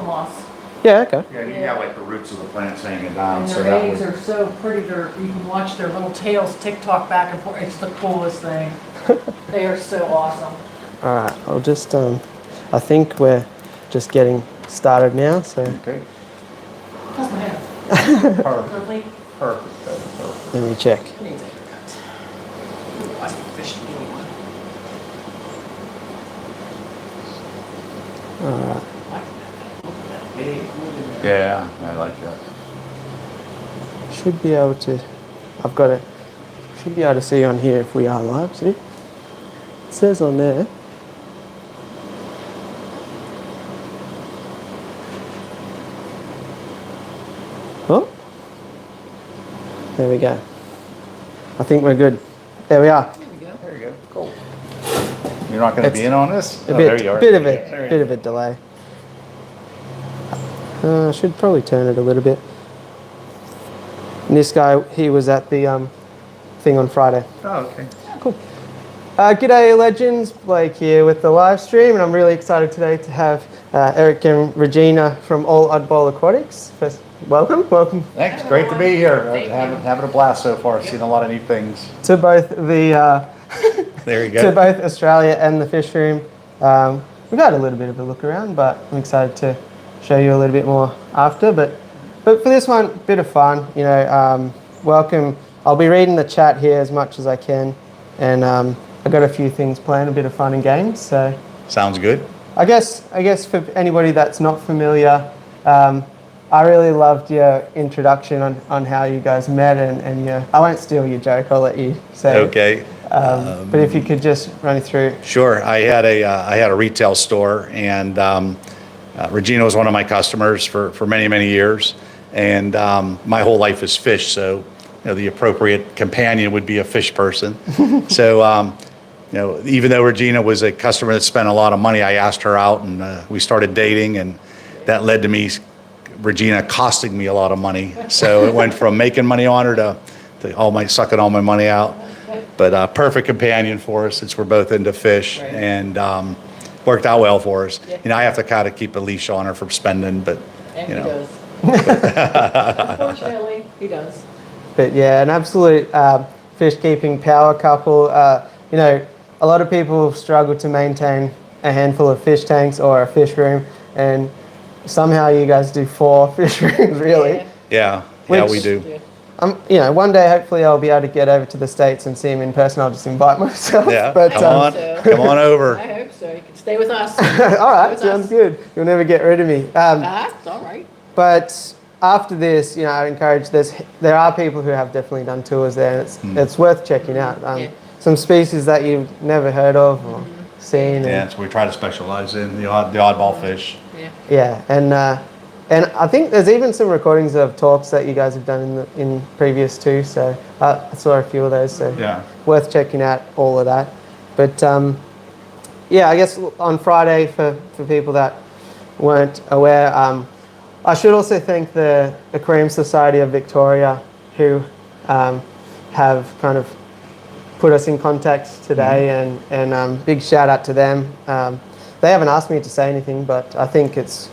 moss. Yeah, okay. Yeah, you got like the roots of the plants hanging down, And so their that eggs would, are so pretty, you can watch their little tails tick-tock back and forth. It's the coolest thing. They are so awesome. All right, I'll just, I think we're just getting started now, so okay. That's my hair. Perfect, Lovely. perfect, perfect. let me check. Needs a haircut. Ooh, I think fish can give me one. All right. Look at that big wood in there. Yeah, I like that. Should be able to, I've got it, should be able to see on here if we are live, see? It says on there. Oh, there we go. I think we're good. There we are. There we go. There you go, cool. You're not gonna be in on this? A Oh, bit, there you are. bit of There you go. a bit of a delay. I should probably turn it a little bit. And this guy, he was at the thing on Friday. Oh, okay. Cool. G'day legends, Blake here with the live stream, and I'm really excited today to have Eric and Regina from Oddball Aquatics. First, welcome. Thanks, great to be here. Thank Having a blast so far, seen a lot of neat things. To both the There you to go. both Australia and the fish room. We've had a little bit of a look around, but I'm excited to show you a little bit more after. But for this one, bit of fun, you know. Welcome. I'll be reading the chat here as much as I can, and I've got a few things planned, a bit of fun and games. So Sounds good. I guess for anybody that's not familiar, I really loved your introduction on how you guys met, and I won't steal your joke. I'll let you say. Okay. But if you could just run it through. Sure. I had a retail store, and Regina was one of my customers for many years, and my whole life is fish, so the appropriate companion would be a fish person. So even though Regina was a customer that spent a lot of money, I asked her out, and we started dating, and that led to me, Regina costing me a lot of money. So it went from making money on her to sucking all my money out. But perfect companion for us since we're both into fish, Right. and worked out well for us. Yeah. I have to kind of keep a leash on her from spending, but And you he know. does. Unfortunately, he does. But yeah, an absolute fish keeping power couple. A lot of people struggle to maintain a handful of fish tanks or a fish room, and somehow you guys do 4 fish rooms, really. Yeah. Yeah, Which- we do. Yeah. One day hopefully I'll be able to get over to the States and see him in person. I'll just invite myself. Yeah, But, come on, so. come on over. I hope so. You can stay with us. all right, With sounds us. good. You'll never get rid of me. It's all right. But after this, I encourage this. There are people who have definitely done tours there, and it's worth checking out. Yeah. Some species that you've never heard of or seen. Yeah, so we try to specialize in the oddball fish. Yeah. Yeah, and I think there's even some recordings of talks that you guys have done in previous too. So I saw a few of those. So Yeah. worth checking out all of that. But I guess on Friday for people that weren't aware, I should also thank the Aquarium Society of Victoria, who have kind of put us in contact today, and big shout out to them. They haven't asked me to say anything, but I think it's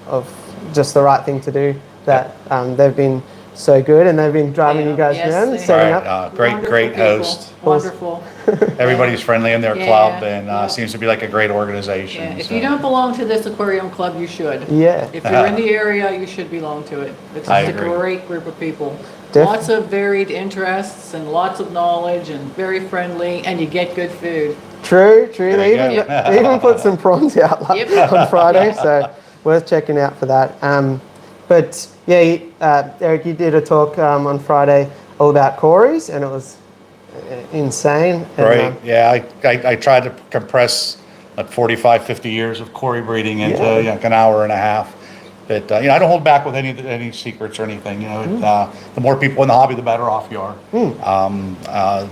of just the right thing to do. That they've been so good, and they've been driving you guys Yes, around, they setting Right, up. great Wonderful people. host. Wonderful. Everybody's friendly in their Yeah, club, and yeah. seems to be like a great organization. Yeah. If so. you don't belong to this aquarium club, you should. Yeah, If you're in the area, you should belong to it. It's I just a agree. great group of people. Def- Lots of varied interests and lots of knowledge and very friendly, and you get good food. true. There They you even, go. they even put some prawns out Yep. on Friday, so worth checking out for that. But yeah, Eric, you did a talk on Friday all about Corys, and it was insane. And, Right, yeah, I tried to compress like 45, 50 years of Cory breeding into Yeah. like an hour and a half. But I don't hold back with any secrets or anything. The more people in the hobby, the better off you are.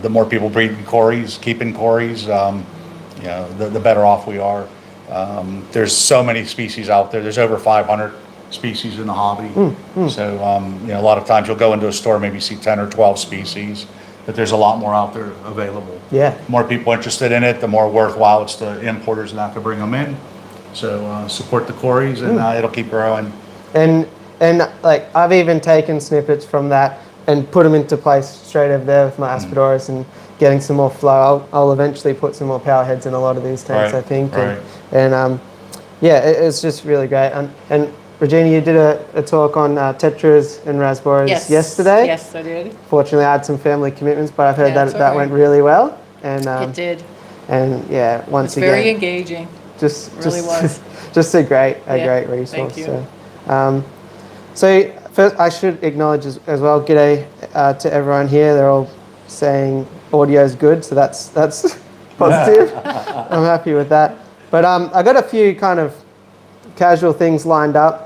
The more people breeding Corys, keeping Corys, the better off we are. There's so many species out there. There's over 500 species in the hobby. So a lot of times you'll go into a store, maybe see 10 or 12 species, but there's a lot more out there available. Yeah. More people interested in it, the more worthwhile it's to importers not to bring them in. So support the Corys, and it'll keep growing. And like I've even taken snippets from that and put them into place straight over there with my Rasboras and getting some more flow. I'll eventually put some more power heads in a lot of these tanks, I think. Right. And yeah, it's just really great. And Regina, you did a talk on Tetras and Rasboras yesterday. Yes, I did. Fortunately, I had some family commitments, but I've heard Yeah, that went really well. And It did. And yeah, once It's again, very engaging. just really was. just a great resource. Thank you. So first, I should acknowledge as well. G'day to everyone here. They're all saying audio's good, so that's positive. I'm happy with that. But I got a few kind of casual things lined up.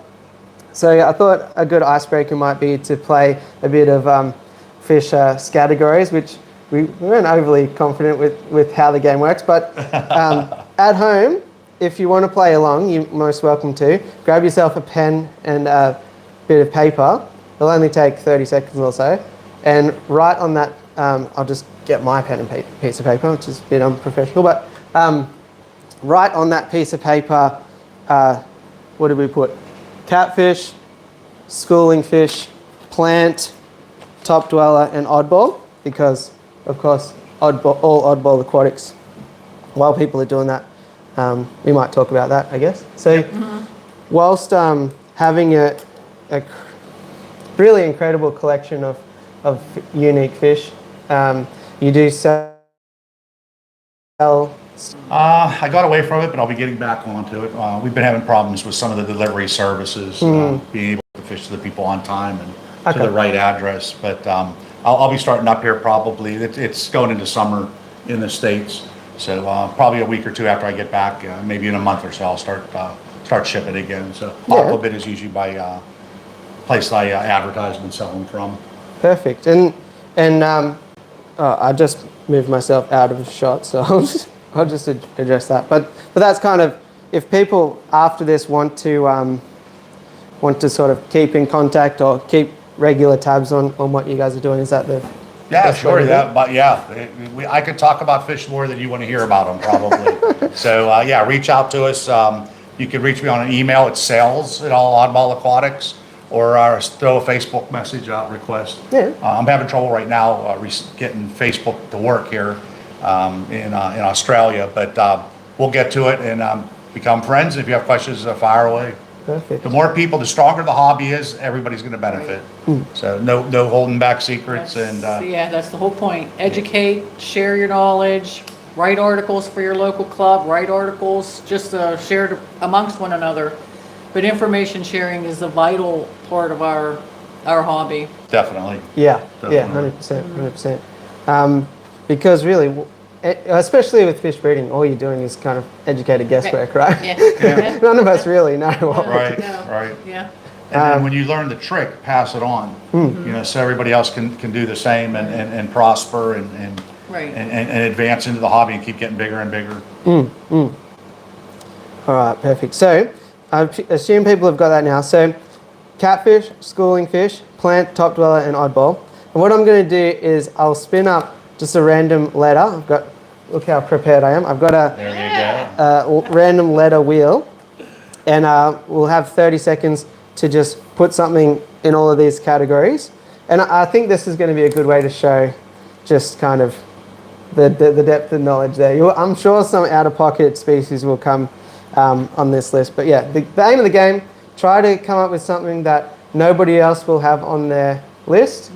So I thought a good icebreaker might be to play a bit of fish categories, which we weren't overly confident with how the game works. But at home, if you want to play along, you're most welcome to. Grab yourself a pen and a bit of paper. It'll only take 30 seconds or so. And write on that, I'll just get my pen and piece of paper, which is a bit unprofessional, but write on that piece of paper, what did we put? Catfish, schooling fish, plant, top dweller, and oddball, because, of course, all Oddball Aquatics. While people are doing that, we might talk about that, I guess. So, whilst having a really incredible collection of unique fish, you do sell. I got away from it, but I'll be getting back onto it. We've been having problems with some of the delivery services, being able to fish to the people on time and to the right address. But I'll be starting up here probably. It's going into summer in the States, so probably a week or two after I get back, maybe in a month or so, I'll start shipping again. So Aquabit is usually by place I advertise and sell them from. Perfect. And I just moved myself out of shot, so I'll just address that. But that's kind of, if people after this want to sort of keep in contact or keep regular tabs on what you guys are doing, is that the best way to do it? But I could talk about fish more than you want to hear about them probably. So reach out to us. You can reach me on an email at sales@Oddball Aquatics, or throw a Facebook message request. Yeah. I'm having trouble right now getting Facebook to work here in Australia, but we'll get to it and become friends. If you have questions, fire away. Perfect. The more people, the stronger the hobby is, everybody's going to benefit. So no holding back secrets. That's the whole point. Educate, share your knowledge, write articles for your local club, write articles just shared amongst one another. But information sharing is a vital part of our hobby. Definitely. Yeah, Definitely. 100%. Because really, especially with fish breeding, all you're doing is kind of educated guesswork, right? Yeah. None of us really know what. Right. Yeah. And then when you learn the trick, pass it on. So everybody else can do the same and prosper and advance into the hobby and keep getting bigger and bigger. All right, perfect. So I assume people have got that now. So catfish, schooling fish, plant, top dweller, and oddball. And what I'm going to do is I'll spin up just a random letter. Look how prepared I am. I've got a random letter wheel, and we'll have 30 seconds to just put something in all of these categories. And I think this is going to be a good way to show just kind of the depth of knowledge there. I'm sure some out-of-pocket species will come on this list. But yeah, the aim of the game, try to come up with something that nobody else will have on their list.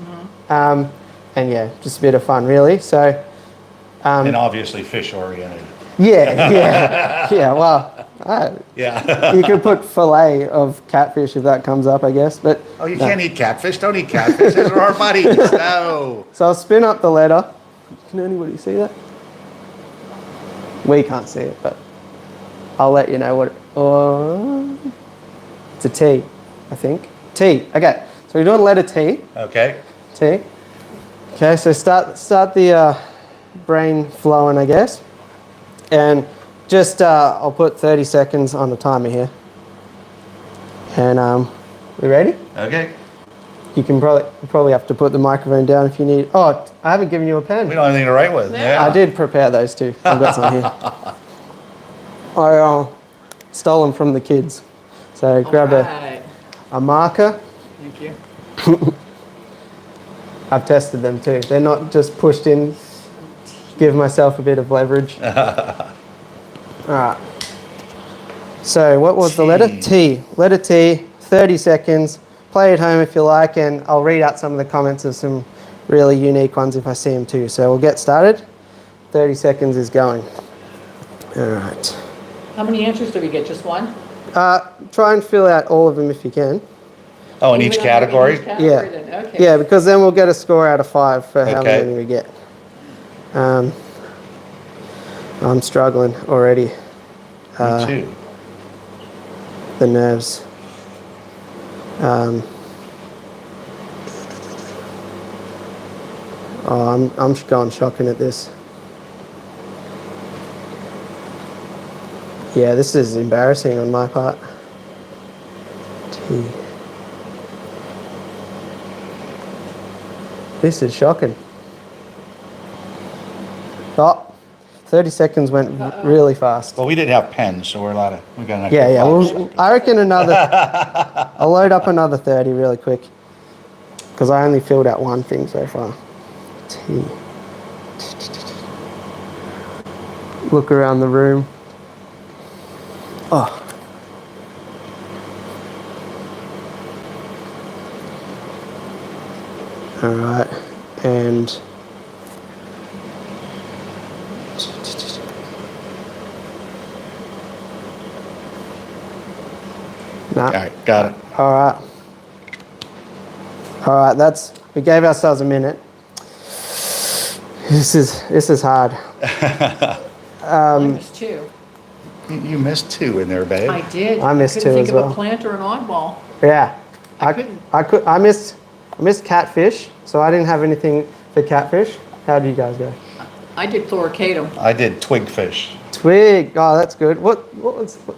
And yeah, just a bit of fun, really. So, and obviously fish-oriented. Yeah. Well, you could put fillet of catfish if that comes up, I guess. But you can't eat catfish. Don't eat catfish. Those are our buddies. No. So I'll spin up the letter. Can anybody see that? We can't see it, but I'll let you know what. It's a T, I think. T. Okay. So we're doing letter T. Okay. T. Okay. So start the brain flowing, I guess, and just I'll put 30 seconds on the timer here. And we ready? Okay. You can probably have to put the microphone down if you need. Oh, I haven't given you a pen. We don't have anything to write with. Yeah. I did prepare those too. I've got some here. I stolen from the kids. So grab Alright. a marker. Thank you. I've tested them too. They're not just pushed in. Give myself a bit of leverage. All right. So what was the letter? T. Letter T. 30 seconds. Play at home if you like, and I'll read out some of the comments of some really unique ones if I see them too. So we'll get started. 30 seconds is going. All right. How many answers do we get? Just one? Try and fill out all of them if you can. Oh, in each category? Yeah. Then. Okay. Yeah, because then we'll get a score out of 5 for how Okay. many we get. I'm struggling already. Me too. The nerves. I'm going shocking at this. Yeah, this is embarrassing on my part. T. This is shocking. Oh, 30 seconds went really fast. Well, we didn't have pens, so we got an extra Yeah. 5. Well, I reckon I'll load up another 30 really quick because I only filled out one thing so far. T. Look around the room. Oh. All right, and nah. All right, got it. All right. We gave ourselves a minute. This is hard. I missed 2. You missed 2 in there, babe. I did. I missed 2 couldn't think as of well. a plant or an oddball. Yeah, I couldn't. I missed catfish, so I didn't have anything for catfish. How do you guys go? I did thoricatum. I did twigfish. Twig. Oh, that's good. What's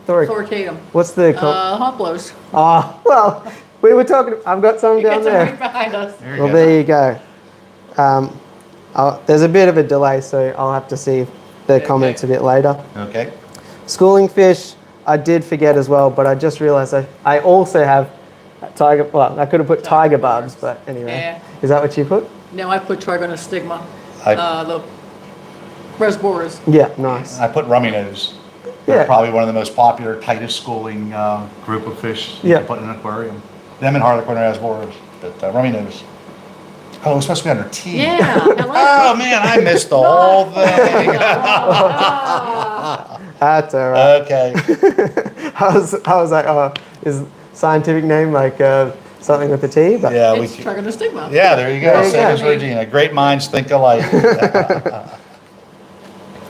Thoricatum. What's the? Hot blows. Oh, well, we were talking. I've got some You down get some right there. behind us. Well, there you go. There's a bit of a delay, so I'll have to see the comments a bit later. Okay. Schooling fish, I did forget as well, but I just realized I also have tiger. Well, I could have put tiger barbs, but anyway. Yeah. Is that what you put? No, I put Trigonostigma. I- The Rasboras. Yeah, nice. I put rummy nose. They're Yeah. probably one of the most popular, tightest schooling group of fish you Yeah. can put in an aquarium. Them and Harlequin and Rasboras, but rummy nose. Oh, it's supposed to be under T. Yeah. Oh man, I missed the whole thing. That's all right. Okay. I was like, oh, is scientific name like something with a T? But Yeah, It's Trigonostigma. Yeah, there you go. There you Same go. as Regina. Great minds think alike.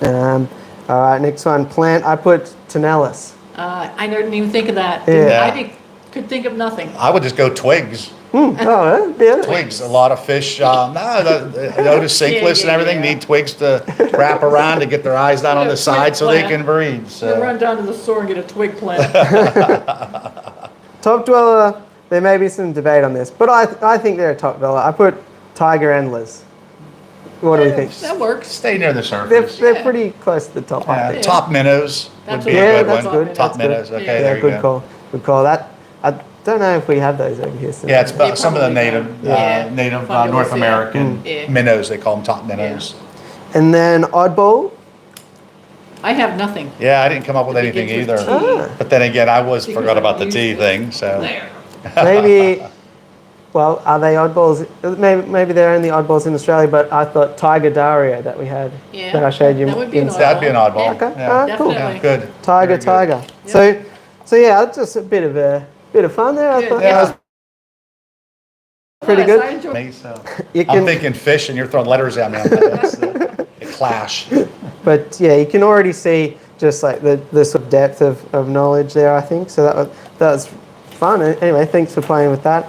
All right, next one. Plant. I put Tenalis. I didn't even think of that. Yeah. Could think of nothing. I would just go twigs. Oh, yeah. Twigs. A lot of fish. Notice sinkless and everything need twigs to wrap around to get their eyes down on the side so they can breathe. You So. run down to the store and get a twig plant. Top dweller. There may be some debate on this, but I think they're a top dweller. I put tiger endlers. What do we think? That works. Stay near the surface. They're pretty close to the top. I think. Top minnows would That's be what- a Yeah, good that's one. good. Top That's good. minnows. Okay, Yeah, there you good go. call. Good call. That I don't know if we have those over here. So Yeah, it's They about some of the probably native, don't. Yeah. native Fabulous, North yeah. American Yeah. minnows. They call them top minnows. And then oddball. I have nothing. Yeah, I didn't come up with anything begins either. with T. But then again, I Because forgot I about the used T it. thing. So There. Maybe. Well, are they oddballs? Maybe they're only oddballs in Australia, but I thought Tiger Dario that we had Yeah, that I showed you. that would be an in- that'd be an oddball. Yeah. Okay. Yeah. Alright, cool. Definitely. Yeah, good. Tiger, Very good. tiger. So yeah, it's just a bit of fun there. I Good, thought yeah. that was pretty Nice, good. I enjoyed- Me, so. You I'm can, thinking fish, and you're throwing letters at me. I'm like, that's a clash. but yeah, you can already see just like the sort of depth of knowledge there. I think so. That was fun. Anyway, thanks for playing with that.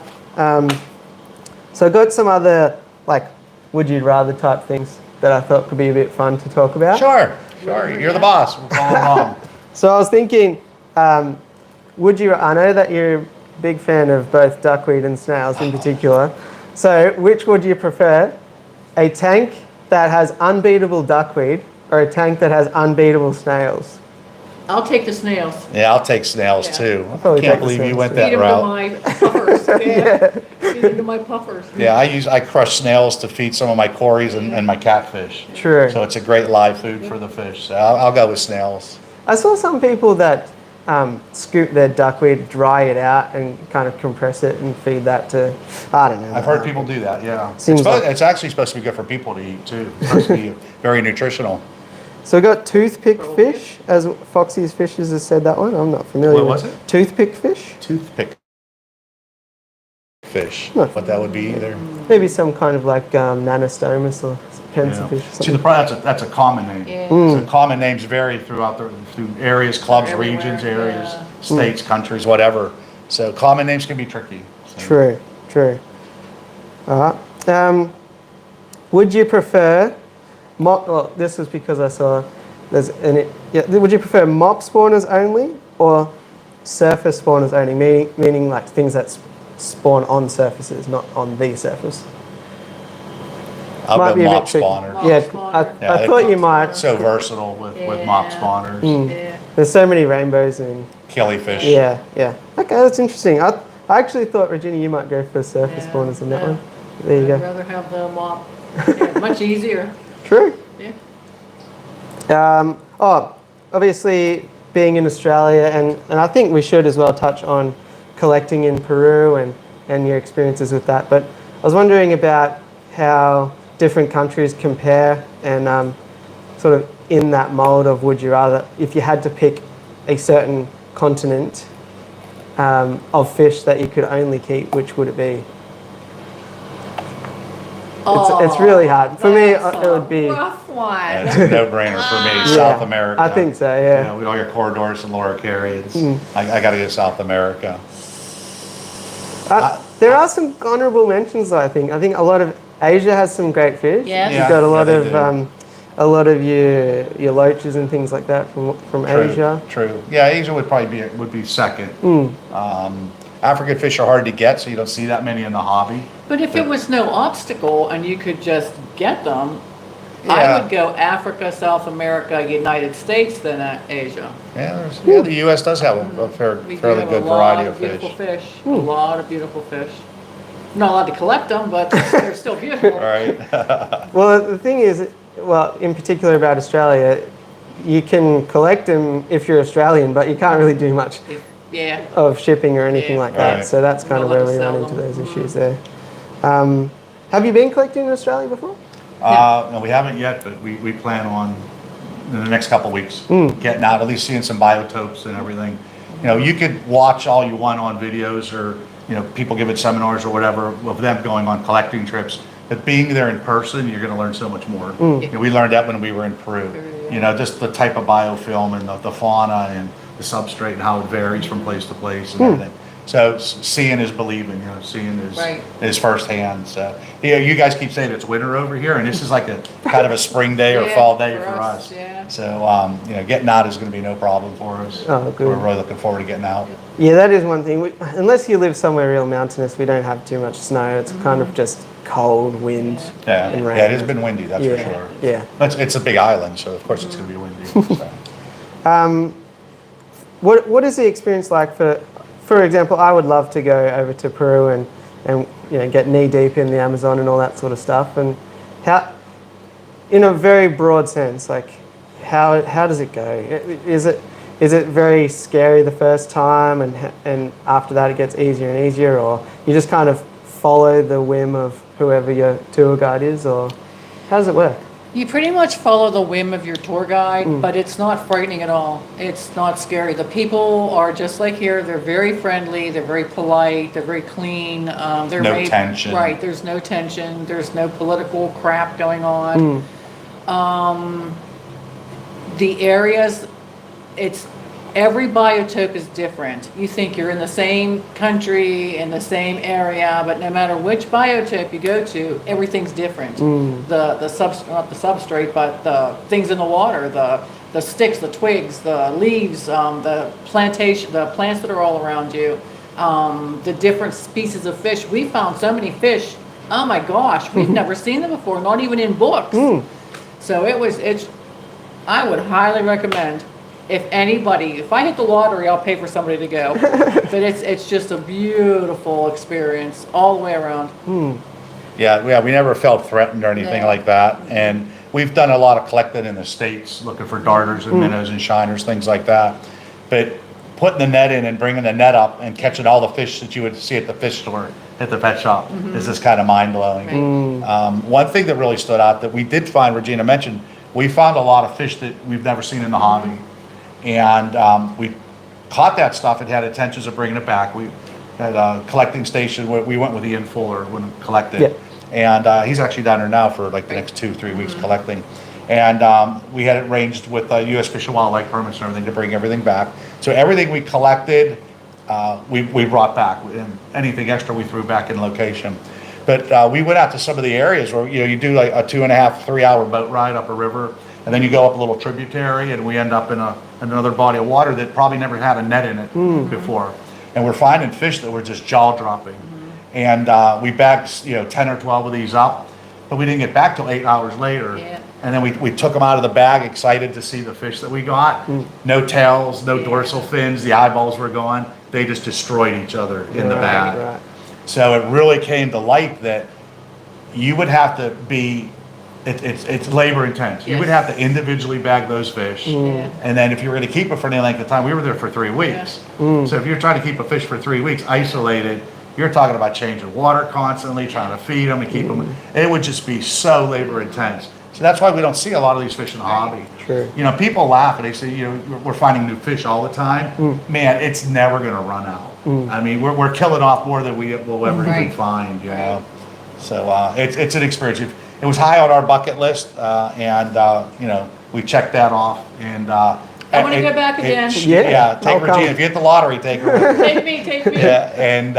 So I got some other like would you rather type things that I thought could be a bit fun to talk about. Sure. You're the boss. We're following along. So I was thinking, would you? I know that you're a big fan of both duckweed and snails in particular. So which would you prefer? A tank that has unbeatable duckweed or a tank that has unbeatable snails? I'll take the snails. Yeah, I'll take snails Yeah. too. I'll probably Can't take the believe you snails went too. that Feed them to route. my puffers. Yeah. Feed them to my puffers. Yeah, I crush snails to feed some of my cories and my catfish. True. So it's a great live food for the fish. So I'll go with snails. I saw some people that scoop their duckweed, dry it out, and kind of compress it and feed that to, I don't know. I've heard people do that, yeah. Seems like- It's actually supposed to be good for people to eat too. It's supposed to be very nutritional. So we got toothpick fish, as Foxy's Fishes has said that one. I'm not familiar What with was it? Toothpick fish? Toothpick fish, Huh. what that would be either. Maybe some kind of like nanostomus or pencil Yeah. fish or See, that's a common name. Yeah. So common names vary throughout through areas, clubs, Everywhere, regions, areas, yeah. states, countries, whatever. So common names can be tricky. So- True. All right. Would you prefer, well, this was because I saw would you prefer mop spawners only or surface spawners only, meaning like things that spawn on surfaces, not on the surface? I'll Might go be a bit mop tricky. spawner. Mop Yeah, spawner. Yeah, I thought you might. So versatile with mop Yeah. spawners, Yeah. There's so many rainbows and killifish. yeah. Okay, that's interesting. I actually thought, Regina, you might go for surface Yeah, spawners on that yeah. one. There you I'd go. rather have the mop. Yeah, much easier. True. Yeah. Obviously, being in Australia, and I think we should as well touch on collecting in Peru and your experiences with that. But I was wondering about how different countries compare and sort of in that mold of would you rather, if you had to pick a certain continent of fish that you could only keep, which would it be? It's really hard. For me, That's it would be... a rough one. Yeah, it's a no-brainer for me. Yeah, South America. I think so, yeah. You know, with all your Corydoras and Loricarians. I got to go South America. There are some honourable mentions, though, I think. I think a lot of Asia has some great fish. Yes. You've got they a lot of your loaches and things like that from Asia. True. Yeah, Asia would probably be second. African fish are hard to get, so you don't see that many in the hobby. But if it was no obstacle and you could just get them, Yeah. I would go Africa, South America, United States, then Asia. Yeah, the U.S. does have a We do fairly have good a lot variety of beautiful fish. fish. A lot of beautiful fish. I'm not allowed to collect them, but they're still beautiful. All right. Well, the thing is, in particular about Australia, you can collect them if you're Australian, but you can't really do much Yeah. of shipping or anything Yeah. like that. Right. So that's kind of Not where allowed we to run sell into them. those issues there. Have you been collecting in Australia before? No, we haven't yet, but we plan on in the next couple of weeks getting out, at least seeing some biotopes and everything. You know, you could watch all you want on videos or, you know, people giving seminars or whatever of them going on collecting trips. But being there in person, you're going to learn so much more. You know, we learned that when we were in Peru. You know, just the type of biofilm and the fauna and the substrate and how it varies from place to place and everything. So seeing is believing, you know, seeing Right. is firsthand. So, you know, you guys keep saying it's winter over here, and this is like a kind of a spring day or Yeah, fall day for for us, us. yeah. So, you know, getting out is going to be no problem for us. Oh, good. We're really looking forward to getting out. Yeah, that is one thing. Unless you live somewhere real mountainous, we don't have too much snow. It's kind of just cold, wind, Yeah, and rain. yeah, it has been windy, that's for Yeah, sure. yeah. It's a big island, so of course it's going to be windy. So. What is the experience like for example, I would love to go over to Peru and you know, get knee deep in the Amazon and all that sort of stuff. And how, in a very broad sense, like how does it go? Is it very scary the first time and after that it gets easier and easier, or you just kind of follow the whim of whoever your tour guide is, or how does it work? You pretty much follow the whim of your tour guide, but it's not frightening at all. It's not scary. The people are just like here. They're very friendly. They're very polite. They're very clean. They're No tension. Right. There's no tension. There's no political crap going on. The areas, every biotope is different. You think you're in the same country, in the same area, but no matter which biotope you go to, everything's different. Not the substrate, but the things in the water, the sticks, the twigs, the leaves, the plantation, the plants that are all around you, the different species of fish. We found so many fish. Oh my gosh, we've never seen them before, not even in books. So I would highly recommend if I hit the lottery, I'll pay for somebody to go. But it's just a beautiful experience all the way around. Yeah, we never felt threatened or anything No. like that. And we've done a lot of collecting in the States, looking for darters and minnows and shiners, things like that. But putting the net in and bringing the net up and catching all the fish that you would see at the fish store, at the pet shop, is just kind of mind-blowing. One thing that really stood out that we did find, Regina mentioned, we found a lot of fish that we've never seen in the hobby. And we caught that stuff and had intentions of bringing it back. We had a collecting station where we went with Ian Fuller when we collected. Yeah. And he's actually down there now for like the next 2-3 weeks collecting. And we had it arranged with U.S. Fish and Wildlife permits and everything to bring everything back. So everything we collected, we brought back. And anything extra we threw back in location. But we went out to some of the areas where, you do like a 2.5, 3 hour boat ride up a river. And then you go up a little tributary and we end up in another body of water that probably never had a net in it before. And we're finding fish that were just jaw dropping. And we bagged 10 or 12 of these up, but we didn't get back till 8 hours later. Yeah. And then we took them out of the bag, excited to see the fish that we got. No tails, no dorsal fins, the eyeballs were gone. They just destroyed each other in the bag. Right. So it really came to light that you would have to be, it's labor intense. You would have to individually bag those fish. And then if you were going to keep it for any length of time, we were there for 3 weeks. So if you're trying to keep a fish for 3 weeks isolated, you're talking about changing water constantly, trying to feed them and keep them. It would just be so labor intense. So that's why we don't see a lot of these fish in the hobby. True. People laugh and they say, we're finding new fish all the time. Man, it's never going to run out. I mean, we're killing off more than we will ever even find, So it's an experience. It was high on our bucket list, and we checked that off. And I want to go back again. Take I'll Regina. come. If you hit the lottery, take her. Take me. Yeah, and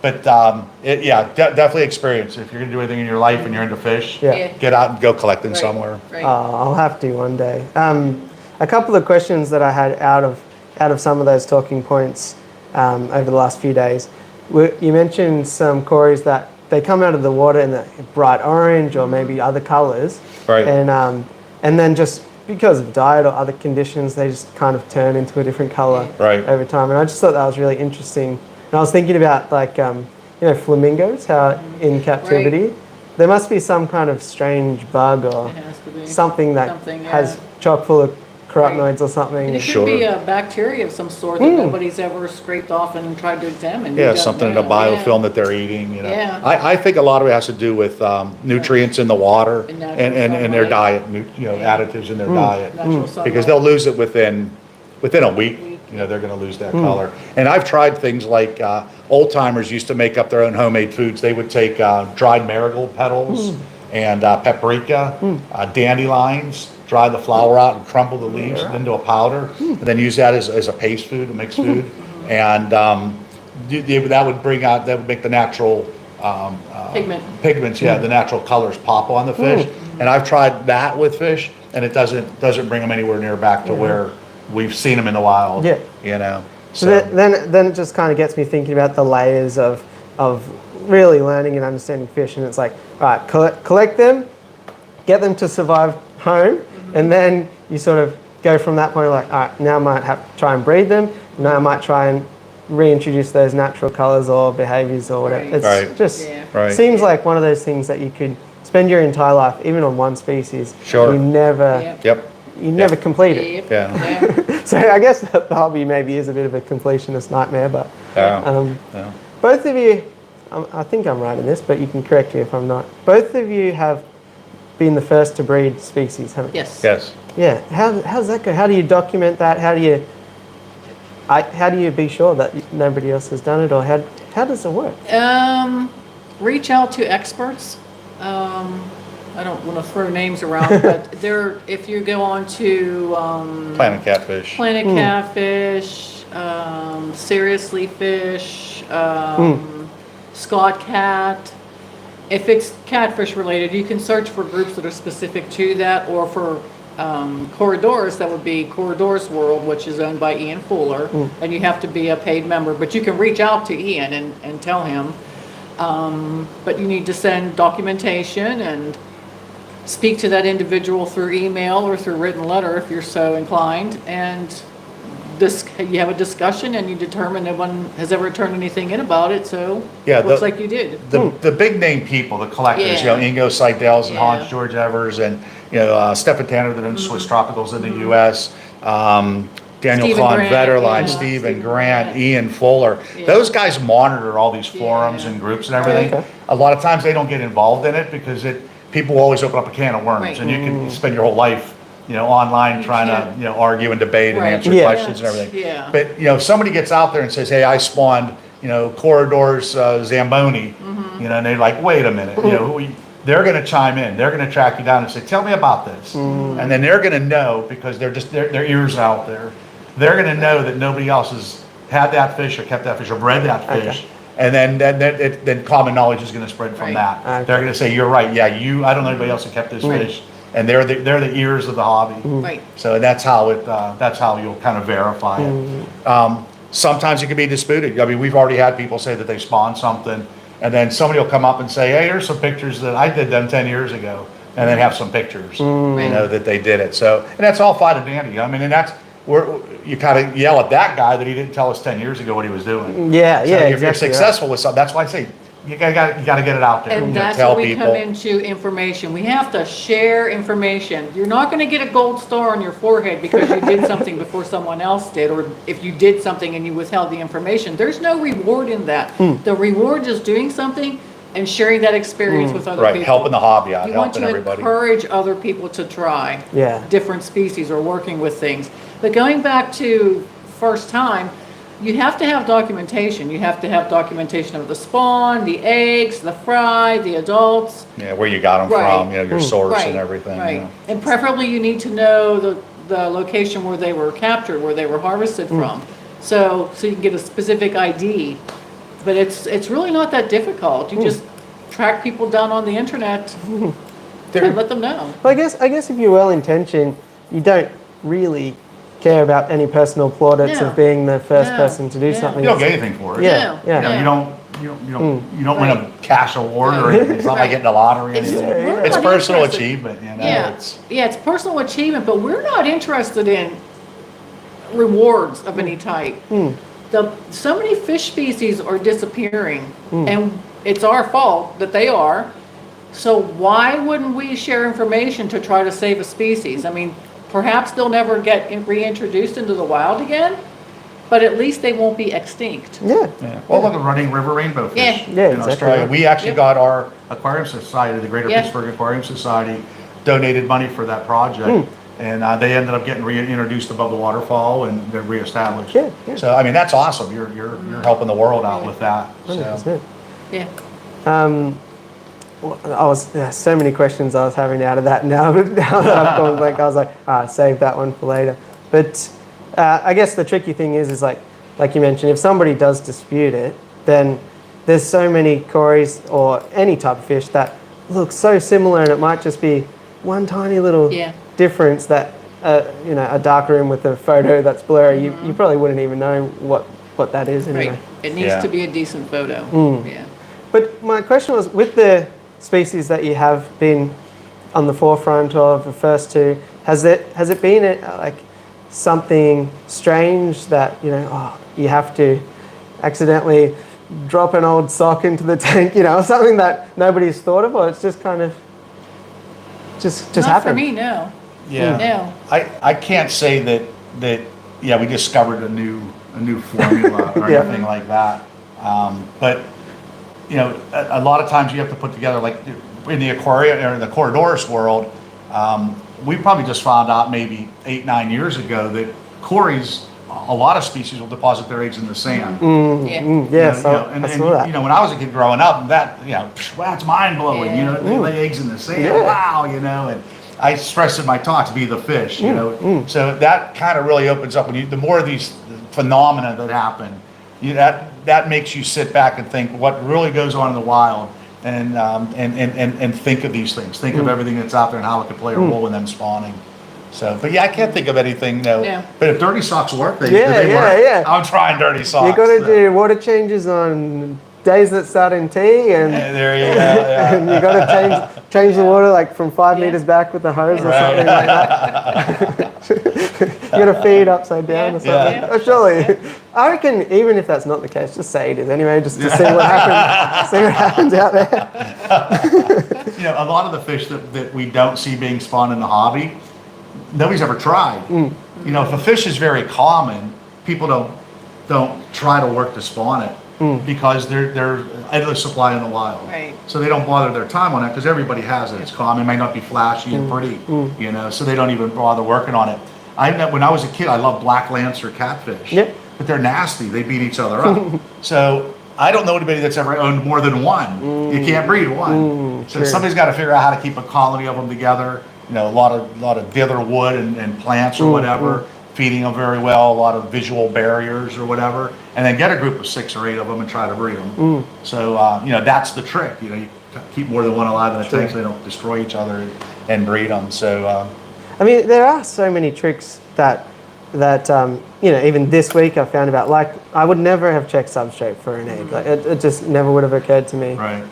definitely experience. If you're gonna do anything in your life and you're into fish, Yeah. get out and go collecting somewhere. Right. I'll have to one day. A couple of questions that I had out of some of those talking points over the last few days. You mentioned some Corys that they come out of the water in the bright orange or maybe other colors. Right. And then just because of diet or other conditions, they just kind of turn into a different color over time. And I just thought that was really interesting. And I was thinking about flamingos, how in captivity, there must be some kind of strange bug or It has to be. something that has chock full of carotenoids or something. And it could be a bacteria of some sort that nobody's ever scraped off and tried to examine. Yeah, something in the biofilm that they're eating. Yeah. I think a lot of it has to do with nutrients in the water And and their diet, additives in their diet. Natural sunlight. Because they'll lose it within a week. They're going to lose that color. And I've tried things like old timers used to make up their own homemade foods. They would take dried marigold petals and paprika, dandelions, dry the flour out and crumble the leaves into a powder, and then use that as a paste food, a mixed food. And that would make the natural pigments, the natural colors pop on the fish. And I've tried that with fish, and it doesn't bring them anywhere near back to where we've seen them in the wild. So then it just kind of gets me thinking about the layers of really learning and understanding fish. And it's like, all right, collect them, get them to survive home, and then you sort of go from that point like, all right, now I might have to try and breed them. Now I might try and reintroduce those natural colors or behaviors or whatever. It's just seems like one of those things that you could spend your entire life, even on one species. Sure. You never complete it. So I guess the hobby maybe is a bit of a completionist nightmare, but both of you, I think I'm right in this, but you can correct me if I'm not. Both of you have been the first to breed species, haven't you? Yes. Yeah. How's that go? How do you document that? How do you be sure that nobody else has done it, or how does it work? Reach out to experts. I don't want to throw names around, but if you go on to Planet Catfish, Seriously Fish, Scott Cat. If it's catfish related, you can search for groups that are specific to that, or for Corydoras, that would be Corydoras World, which is owned by Ian Fuller, and you have to be a paid member, but you can reach out to Ian and tell him. But you need to send documentation and speak to that individual through email or through written letter if you're so inclined, and you have a discussion and you determine no one has ever turned anything in about it, so Yeah, looks like you did. The big name people, the collectors, Yeah. Ingo Seidels and Yeah. Hans George Evers and, Stefan Tanner that owns Swiss Tropicals in the U.S., Daniel Stephen Kahn, Grant, Vetterline, yeah. Stephen Stephen Grant, Grant. Ian Fuller. Yeah. Those guys monitor all these forums Yeah. and groups and everything. Okay. A lot of times they don't get involved in it because people always open up a can of worms, Right. and you can spend your whole life, online You trying can. to, argue and debate and Right. answer Yeah. questions and everything. Yeah. But, if somebody gets out there and says, hey, I spawned, Corydoras, Zamboni, and they're like, wait a minute, they're going to chime in. They're going to track you down and say, tell me about this. And then they're going to know, because their ears out there. They're going to know that nobody else has had that fish or kept that fish or bred that fish. And then common knowledge is going to spread from Right. that. Okay. They're going to say, you're right. Yeah, I don't know anybody else who kept this fish. And they're the ears of the hobby. Right. So that's how you'll kind of verify it. Sometimes it can be disputed. I mean, we've already had people say that they spawned something, and then somebody will come up and say, hey, here's some pictures that I did them 10 years ago, and then have some pictures, that they did it. So, and that's all fine and dandy. I mean, and that's where you kind of yell at that guy that he didn't tell us 10 years ago what he was doing. Yeah, So yeah, if you're exactly, successful with something, that's why I say you got to get it out there. And that's tell where we people. come into information. We have to share information. You're not going to get a gold star on your forehead because you did something before someone else did, or if you did something and you withheld the information. There's no reward in that. The reward is doing something and sharing that experience with other Right, people. helping the hobby out, You want helping to everybody. encourage other people to try Yeah. different species or working with things. But going back to first time, you have to have documentation. You have to have documentation of the spawn, the eggs, the fry, the adults. Yeah, where you got them Right. from, your source Right, and everything. Right. And preferably you need to know the location where they were captured, where they were harvested from. So you can get a specific ID. But it's really not that difficult. You just track people down on the internet and let them know. Well, I guess if you're well intentioned, you don't really care about any personal plaudits No. of being the first No. person to do No. something. You don't get anything for it. Yeah, yeah. No. You don't win a cash award or anything. It's not like Right. getting a lottery or It's- anything. we're It's not personal interested. achievement, Yeah, it's personal achievement, but we're not interested in rewards of any type. So many fish species are disappearing, and it's our fault that they are. So why wouldn't we share information to try to save a species? I mean, perhaps they'll never get reintroduced into the wild again, but at least they won't be extinct. Yeah. Yeah. Well, look at running river rainbow fish Yeah. Yeah, in exactly. Australia. We actually Yep. got our Aquarium Society, the Greater Yeah. Pittsburgh Aquarium Society, donated money for that project. And they ended up getting reintroduced above the waterfall and they're reestablished. Yeah, yeah. So, I mean, that's awesome. You're helping the world out with that. So. 100%. Yeah. There's so many questions I was having out of that now, but now that I've gone blank, I was like, save that one for later. But I guess the tricky thing is like you mentioned, if somebody does dispute it, then there's so many cories or any type of fish that look so similar, and it might just be one tiny little Yeah. difference that a dark room with a photo that's blurry, you probably wouldn't even know what that is anyway. Right. It needs Yeah. to be a decent photo. Yeah. But my question was, with the species that you have been on the forefront of, the first two, has it been like something strange that you have to accidentally drop an old sock into the tank, something that nobody's thought of, or it's just kind of just Not happened? for me, no. Yeah. No. I can't say that we discovered a new formula or Yeah. anything like that. But a lot of times you have to put together, like in the Aquarium or in the Corydoras world, we probably just found out maybe 8-9 years ago that cories, a lot of species will deposit their eggs in the sand. Yeah. Yes, And I saw that. when I was a kid growing up, that's mind blowing. Yeah. They lay eggs in the sand. Yeah. Wow, and I stress in my talks, be the fish. So that kind of really opens up when the more of these phenomena that happen, that makes you sit back and think what really goes on in the wild, and think of these things. Think of everything that's out there and how it could play a role in them spawning. So, but I can't think of anything. No. Yeah. But if dirty socks work, they Yeah, they yeah, work. yeah. I'm trying dirty socks. You got to do water changes on days that start in T, and There you go. Yeah. and you got to change the water like from 5 meters back with the hose or something like that. You got to feed upside down or something. Yeah. Oh, surely, I reckon even if that's not the case, just say it is anyway, just to see what happens. See what happens out there. You know, a lot of the fish that we don't see being spawned in the hobby, nobody's ever tried. You know, if a fish is very common, people don't try to work to spawn it because they're endless supply in the wild. Right. So they don't bother their time on it because everybody has it. It's common. It may not be flashy and pretty, you know, so they don't even bother working on it. I know when I was a kid, I loved black lancer catfish. Yep. But they're nasty. They beat each other up. So I don't know anybody that's ever owned more than one. You can't breed one. So True. somebody's got to figure out how to keep a colony of them together. You know, a lot of dither wood and plants or whatever, feeding them very well. A lot of visual barriers or whatever, and then get a group of 6 or 8 of them and try to breed them. So you know, that's the trick. You know, you keep more than one alive in a tank so they don't destroy each other and breed them. So. I mean, there are so many tricks that you know, even this week I found about. Like, I would never have checked substrate for an egg. Like, it just never would have occurred to me. Right.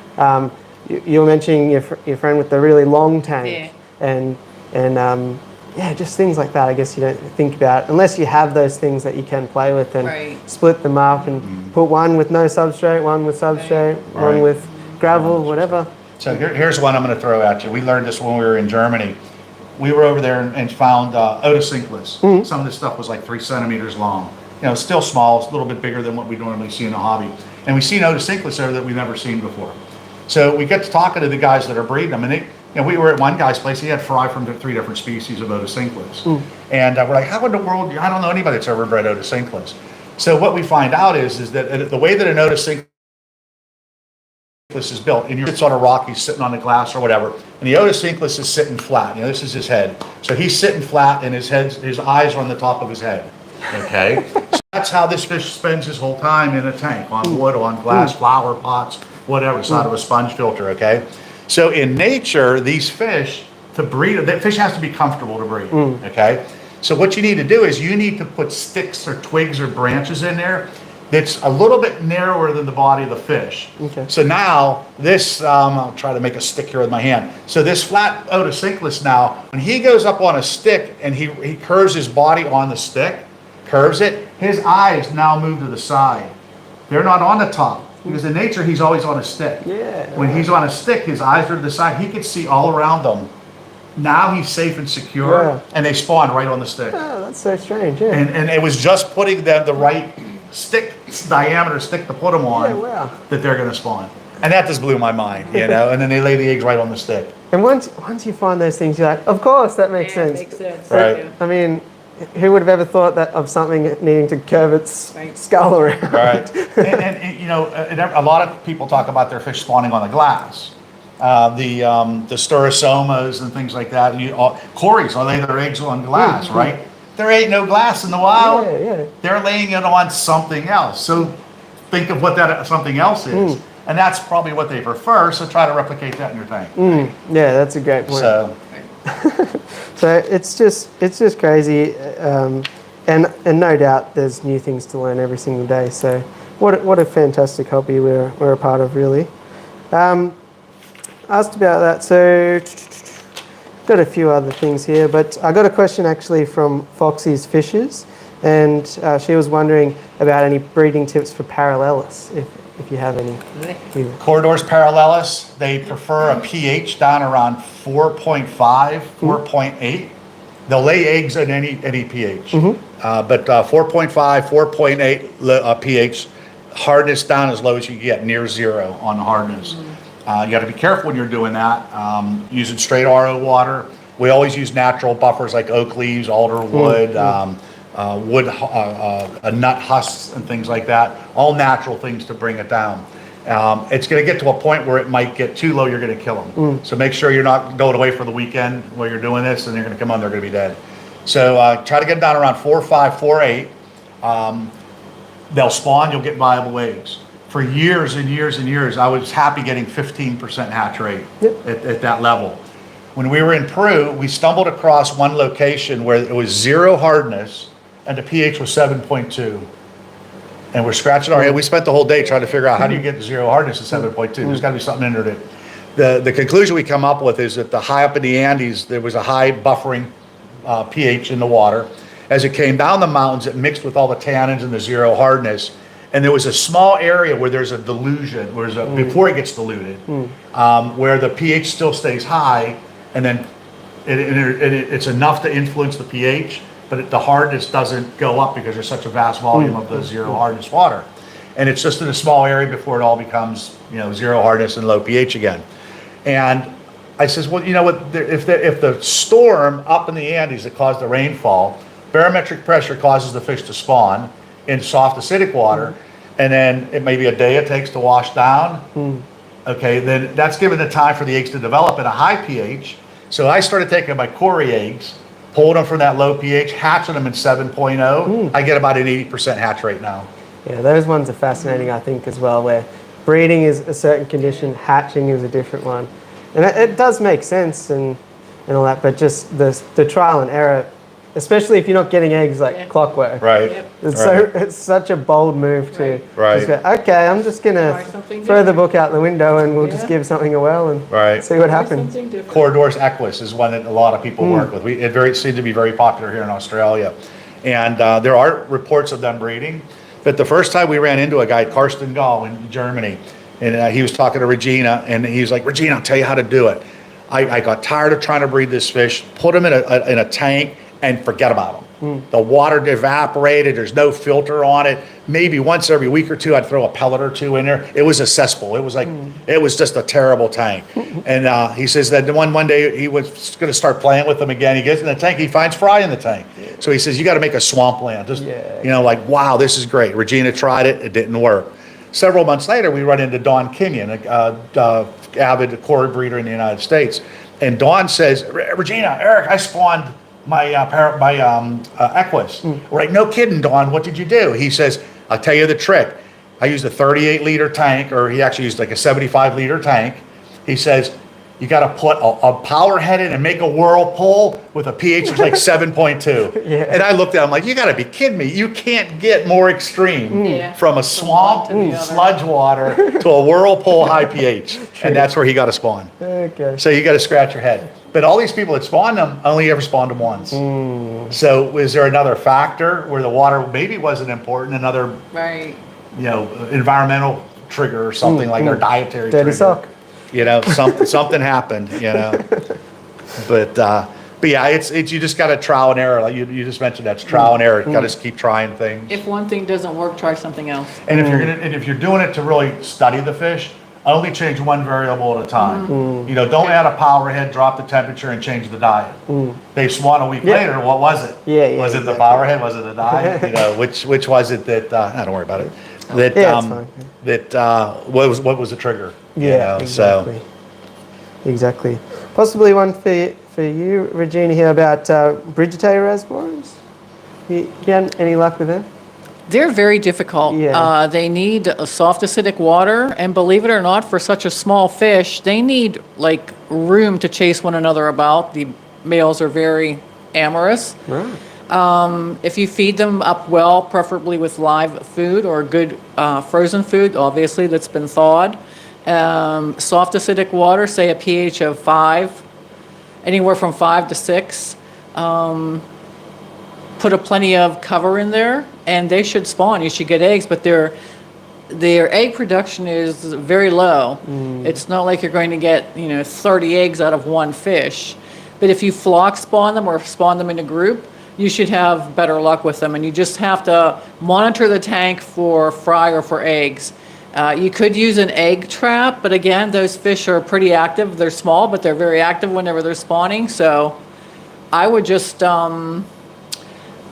You were mentioning your friend with the really long tank, and yeah, just things like that. I guess you don't think about unless you have those things that you can play with and split them up and put one with no substrate, one with substrate, one with gravel, whatever. So here's one I'm going to throw at you. We learned this when we were in Germany. We were over there and found Otocinclus. Some of this stuff was like 3 centimeters long. You know, still small. It's a little bit bigger than what we normally see in the hobby. And we seen Otocinclus there that we've never seen before. So we get to talking to the guys that are breeding them, and you know, we were at one guy's place. He had fry from 3 different species of Otocinclus. And we're like, how in the world? I don't know anybody that's ever bred Otocinclus. So what we find out is that the way that an Otocinclus is built, and it's on a rock, he's sitting on the glass or whatever, and the Otocinclus is sitting flat. You know, this is his head. So he's sitting flat, and his eyes are on the top of his head. Okay, so that's how this fish spends his whole time in a tank, on wood, on glass, flower pots, whatever. It's out of a sponge filter. Okay, so in nature, these fish to breed, that fish has to be comfortable to breed. Okay, so what you need to do is you need to put sticks or twigs or branches in there that's a little bit narrower than the body of the fish. Okay. So now this, I'll try to make a stick here with my hand. So this flat Otocinclus now, when he goes up on a stick and he curves his body on the stick, curves it, his eyes now move to the side. They're not on the top because in nature he's always on a stick. Yeah. When he's on a stick, his eyes are to the side. He can see all around them. Now he's safe and secure, and they spawn right on the stick. Oh, that's so strange. Yeah. And it was just putting them the right diameter stick to put them on that they're going to spawn. And that just blew my mind, you know, and then they lay the eggs right on the stick. And once you find those things, you're like, of course, that makes sense. Makes sense. Right. I mean, who would have ever thought that of something needing to curve its skull around? Right. And you know, a lot of people talk about their fish spawning on the glass. The Staurosomas and things like that. And Corys, lay their eggs on glass, right? There ain't no glass in the wild. Yeah. They're laying it on something else. So think of what that something else is. And that's probably what they prefer, so try to replicate that in your tank. Yeah, that's a great point. So, so it's just crazy. And no doubt there's new things to learn every single day. So what a fantastic hobby we're a part of, really. Asked about that, so got a few other things here, but I got a question actually from Foxy's Fishes, and she was wondering about any breeding tips for Parallelis, if you have any. Corydoras parallelis, they prefer a pH down around 4.5, 4.8. They'll lay eggs at any pH, but 4.5, 4.8 pH, hardness down as low as you can get, near 0 on hardness. You got to be careful when you're doing that. Using straight RO water. We always use natural buffers like oak leaves, alder wood, nut husks, and things like that. All natural things to bring it down. It's going to get to a point where it might get too low. You're going to kill them. So make sure you're not going away for the weekend while you're doing this, and you're going to come on. They're going to be dead. So try to get them down around 4.5, 4.8. They'll spawn. You'll get viable eggs. For years and years and years, I was happy getting 15% hatch rate at that level. When we were in Peru, we stumbled across one location where it was 0 hardness and the pH was 7.2. and we're scratching our head. We spent the whole day trying to figure out how do you get to zero hardness at 7.2. There's got to be something in there that the conclusion we come up with is that the high up in the Andes, there was a high buffering pH in the water. As it came down the mountains, it mixed with all the tannins and the zero hardness. And there was a small area where there's a dilution, before it gets diluted, where the pH still stays high, and then it's enough to influence the pH, but the hardness doesn't go up because there's such a vast volume of the zero hardness water. And it's just in a small area before it all becomes, zero hardness and low pH again. And I says, well, you know what, if the storm up in the Andes that caused the rainfall, barometric pressure causes the fish to spawn in soft acidic water, and then it may be a day it takes to wash down, okay, then that's given the time for the eggs to develop at a high pH. So I started taking my Cory eggs, pulled them from that low pH, hatching them in 7.0. I get about an 80% hatch rate now. Yeah, those ones are fascinating, I think, as well, where breeding is a certain condition, hatching is a different one. And it does make sense and all that, but just the trial and error, especially if you're not getting eggs like clockwork. Right. Yep. It's such a bold move to Right. just go, okay, I'm just going Try to something throw the different. book out the window and we'll just give something a whirl and Right. see what Try happens. something different. Corydoras equus is one that a lot of people work with. It seems to be very popular here in Australia. And there are reports of them breeding. But the first time we ran into a guy, Karsten Gall in Germany, and he was talking to Regina, and he's like, Regina, I'll tell you how to do it. I got tired of trying to breed this fish, put him in a tank, and forget about them. The water evaporated, there's no filter on it. Maybe once every week or two, I'd throw a pellet or two in there. It was a cesspool. It was like, it was just a terrible tank. And he says that one day he was going to start playing with them again. He gets in the tank, he finds fry in the tank. So he says, you got to make a swampland. Just, like, wow, this is great. Regina tried it, it didn't work. Several months later, we run into Dawn Kenyon, a avid Cory breeder in the United States. And Dawn says, Regina, Eric, I spawned my equus. We're like, no kidding, Dawn, what did you do? He says, I'll tell you the trick. I used a 38-liter tank, or he actually used like a 75-liter tank. He says, you got to put a power head in and make a whirlpool with a pH of like 7.2. And I looked at him like, you got to be kidding me. You can't get more extreme from a swamp sludge water to a whirlpool high pH. And that's where he got to spawn. Okay. So you got to scratch your head. But all these people that spawned them only ever spawned them once. So is there another factor where the water maybe wasn't important, another environmental trigger or something like their dietary Dirty trigger? sock. Something happened, But yeah, it's you just got to trial and error. Like you just mentioned, that's trial and error. You got to keep trying things. If one thing doesn't work, try something else. And if you're doing it to really study the fish, only change one variable at a time. Don't add a power head, drop the temperature, and change the diet. They spawn a week later. What was it? Was it the power head? Was it the diet? Which was it that? Don't worry about it. That what was the trigger? Exactly. Exactly. Possibly one for you, Regina, here about Brigitay Rasboras. You had any luck with them? They're very difficult. Yeah. They need a soft acidic water, and believe it or not, for such a small fish, they need like room to chase one another about. The males are very amorous. Right. If you feed them up well, preferably with live food or good frozen food, obviously that's been thawed. Soft acidic water, say a pH of 5, anywhere from 5 to 6. Put a plenty of cover in there, and they should spawn. You should get eggs, but their egg production is very low. It's not like you're going to get 30 eggs out of one fish. But if you flock spawn them or spawn them in a group, you should have better luck with them. And you just have to monitor the tank for fry or for eggs. You could use an egg trap, but again, those fish are pretty active. They're small, but they're very active whenever they're spawning. So I would just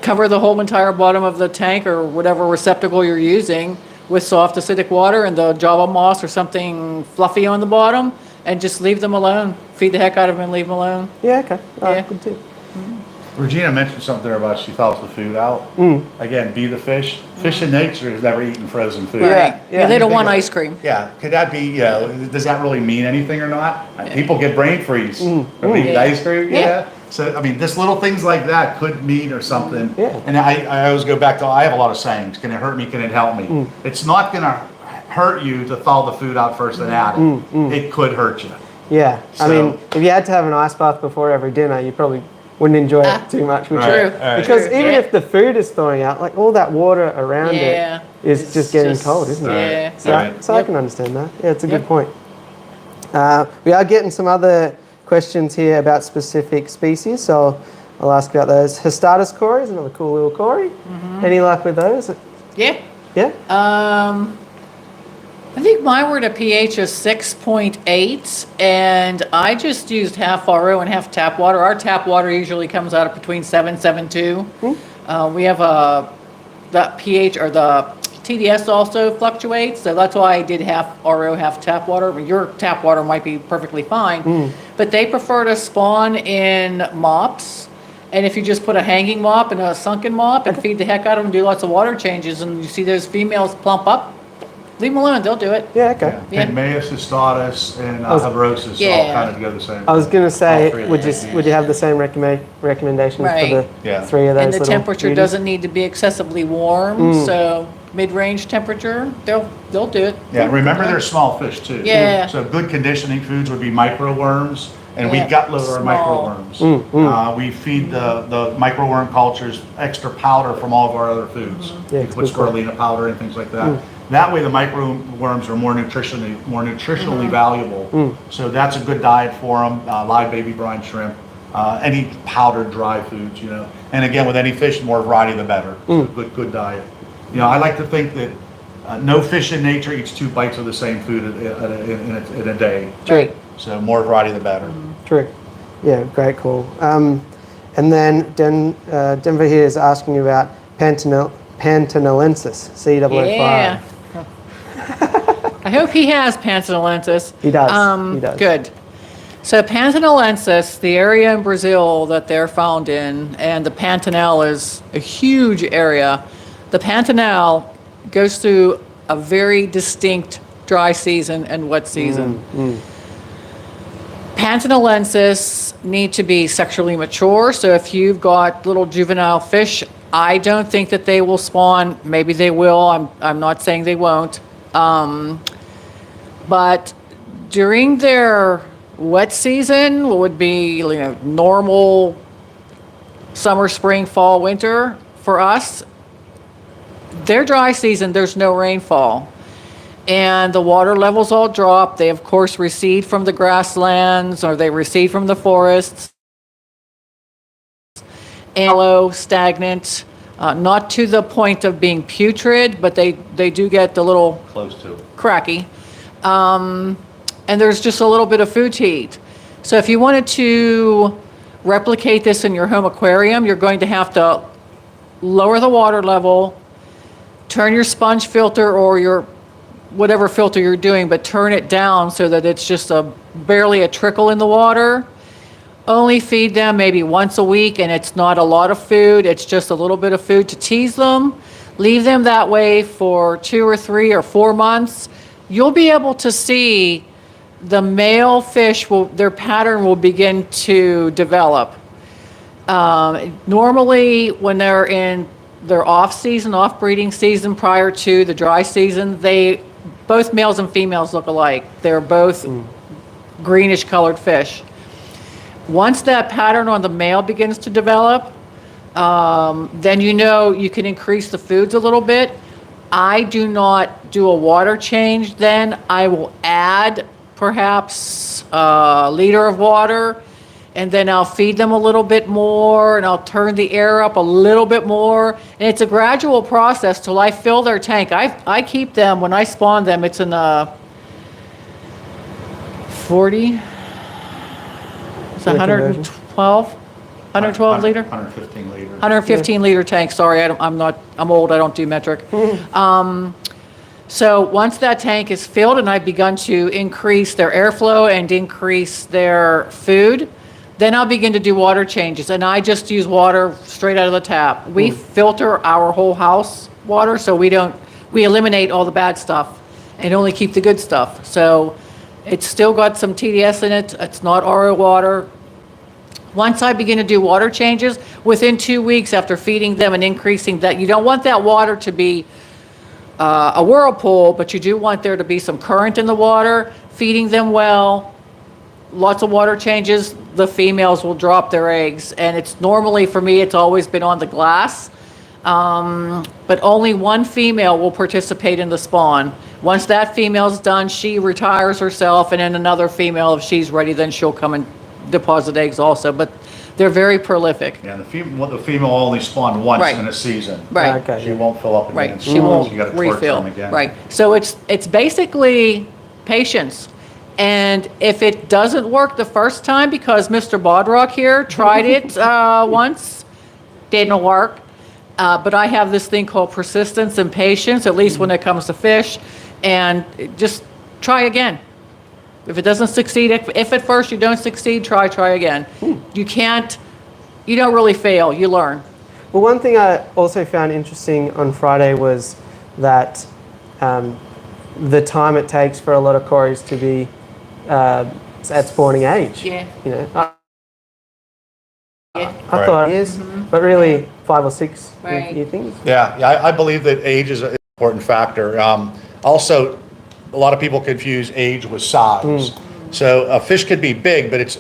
cover the whole entire bottom of the tank or whatever receptacle you're using with soft acidic water and the Java moss or something fluffy on the bottom, and just leave them alone. Feed the heck out of them and leave them alone. Yeah, okay. Yeah. Good tip. Regina mentioned something there about she thaws the food out. Again, be the fish. Fish in nature has never eaten frozen food. Right. Yeah. They don't want ice cream. Yeah, could that be, does that really mean anything or not? People get brain freeze from eating ice cream, So, I mean, just little things like that could mean or something. Yeah. And I always go back to, I have a lot of sayings. Can it hurt me? Can it help me? It's not going to hurt you to thaw the food out first and add it. It could hurt you. Yeah. I So- mean, if you had to have an ice bath before every dinner, you probably wouldn't enjoy it too much, would you? Right, right. Because True. even Yeah. if the food is thawing out, like all that water around Yeah. it is It's just getting just- cold, isn't it? Yeah. So, Right. so I Yep. can understand that. Yeah, it's a good Yep. point. We are getting some other questions here about specific species, so I'll ask about those. Histatus Cory is another cool little Cory. Any luck with those? Yeah. Yeah? I think mine were at a pH of 6.8, and I just used half RO and half tap water. Our tap water usually comes out of between 7.2. We have the pH, or the TDS also fluctuates, so that's why I did half RO, half tap water. I mean, your tap water might be perfectly fine, but they prefer to spawn in mops. And if you just put a hanging mop and a sunken mop and feed the heck out of them, do lots of water changes, and you see those females plump up, leave them alone, they'll do it. Yeah, okay. Yeah. Pygmaeus, Histatus, and Habrosus all Yeah. kind of go the same. I was going to say, All three of would them. you have the same recommendations Right. for the Yeah. three of those And the little temperature beauties? doesn't need to be excessively warm, so mid-range temperature, they'll do it. Yeah, remember they're small fish too. Yeah. So good conditioning foods would be microworms, and we Yeah, gut load our small. microworms. We feed the microworm cultures extra powder from all of our other foods. Yeah, We it's put good for- spirulina powder and things like that. That way the microworms are more nutritionally valuable. So that's a good diet for them. Live baby brine shrimp, any powdered dry foods, you know. And again, with any fish, the more variety the better. So good diet. You know, I like to think that no fish in nature eats 2 bites of the same food in a day. True. So more variety the better. True. Yeah, great call. And then Denver here is asking about Pantanolensis, C005. Yeah. I hope he has Pantanolensis. He does. He does. Good. So Pantanolensis, the area in Brazil that they're found in, and the Pantanal is a huge area. The Pantanal goes through a very distinct dry season and wet season. Pantanolensis need to be sexually mature, so if you've got little juvenile fish, I don't think that they will spawn. Maybe they will. I'm not saying they won't. But during their wet season, what would be normal summer, spring, fall, winter for us, their dry season, there's no rainfall. And the water levels all drop. They, of course, recede from the grasslands, or they recede from the forests. And low, stagnant, not to the point of being putrid, but they do get a little Close to. cracky. And there's just a little bit of food to eat. So if you wanted to replicate this in your home aquarium, you're going to have to lower the water level, turn your sponge filter or your whatever filter you're doing, but turn it down so that it's just barely a trickle in the water. Only feed them maybe once a week, and it's not a lot of food. It's just a little bit of food to tease them. Leave them that way for 2 or 3 or 4 months. You'll be able to see the male fish, their pattern will begin to develop. Normally, when they're in their off breeding season prior to the dry season, both males and females look alike. They're both greenish colored fish. Once that pattern on the male begins to develop, then you can increase the foods a little bit. I do not do a water change then. I will add perhaps a liter of water, and then I'll feed them a little bit more, and I'll turn the air up a little bit more. And it's a gradual process till I fill their tank. I keep them, when I spawn them, it's in a 40, it's Liquid 112 liter? 115 liter. 115 liter tank, sorry, I'm old, I don't do metric. So once that tank is filled and I've begun to increase their airflow and increase their food, then I'll begin to do water changes, and I just use water straight out of the tap. We filter our whole house water, so we eliminate all the bad stuff and only keep the good stuff. So it's still got some TDS in it, it's not RO water. Once I begin to do water changes, within 2 weeks after feeding them and increasing that, you don't want that water to be a whirlpool, but you do want there to be some current in the water, feeding them well, lots of water changes, the females will drop their eggs. And it's normally, for me, it's always been on the glass. But only one female will participate in the spawn. Once that female's done, she retires herself, and then another female, if she's ready, then she'll come and deposit eggs also. But they're very prolific. Yeah, the female only spawned once Right. in a season. Right. Okay. She won't fill up again. Right, So she won't you gotta torture refill. them again. Right, so it's basically patience. And if it doesn't work the first time, because Mr. Bodrock here tried it once, didn't work. But I have this thing called persistence and patience, at least when it comes to fish, and just try again. If it doesn't succeed, if at first you don't succeed, try again. You don't really fail, you learn. Well, one thing I also found interesting on Friday was that the time it takes for a lot of cories to be at spawning age. Yeah. You know, I Yeah. thought years, but really 5 or 6 Right. you think? Yeah, I believe that age is an important factor. Also, a lot of people confuse age with size. So a fish could be big, but it's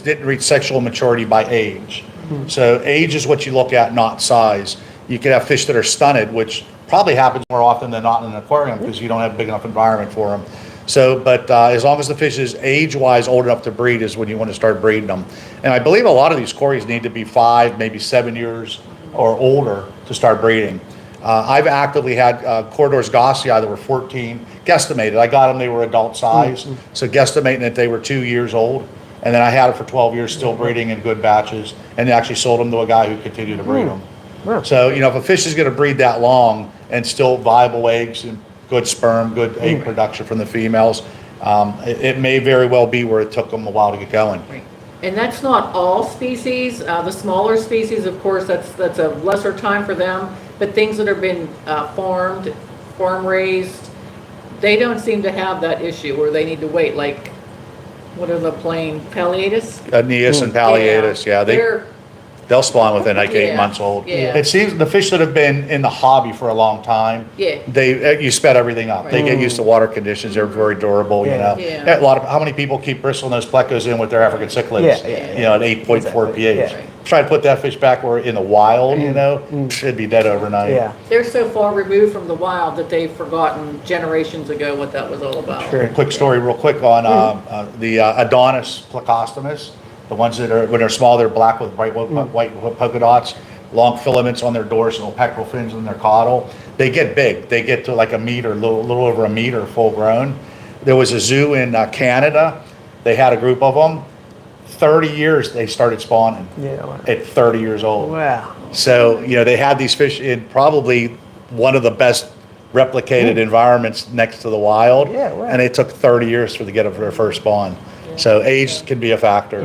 didn't reach sexual maturity by age. So age is what you look at, not size. You could have fish that are stunted, which probably happens more often than not in an aquarium because you don't have a big enough environment for them. So, but as long as the fish is age-wise old enough to breed is when you want to start breeding them. And I believe a lot of these cories need to be 5, maybe 7 years or older to start breeding. I've actively had Corydoras gossii that were 14, guesstimated. I got them, they were adult size. So guesstimating that they were 2 years old. And then I had it for 12 years, still breeding in good batches, and actually sold them to a guy who continued to breed them. Wow. So, you know, if a fish is going to breed that long and still viable eggs and good sperm, good egg production from the females, it may very well be where it took them a while to get going. Right. And that's not all species. The smaller species, of course, that's a lesser time for them. But things that have been farm raised, they don't seem to have that issue where they need to wait. Like, what are the plain Palliatus? Aeneas and Palliatus, yeah, They're they'll spawn within like 8 Yeah, months old. yeah. It seems the fish that have been in the hobby for a long time, Yeah. you sped everything up. They get used to water conditions. They're very durable. You know, Yeah. how many people keep bristling those Plecos in with their African cichlids? Yeah. You know, at 8.4 pH. Yeah. Try to put that fish back where in the wild. You know, it'd be dead overnight. Yeah. they're so far removed from the wild that they've forgotten generations ago what that was all about. Sure. A quick story, real quick, on the Adonis plecostomus. The ones that are, when they're small, they're black with white polka dots, long filaments on their dorsal, pectoral fins on their caudal. They get big. They get to like a meter, little over a meter full grown. There was a zoo in Canada. They had a group of them. 30 years they started spawning Yeah. Wow. at 30 years old. Wow. So, you know, they had these fish in probably one of the best replicated environments next to the wild. Yeah, wow. And it took 30 years for to get up for their first spawn. So age can be a factor.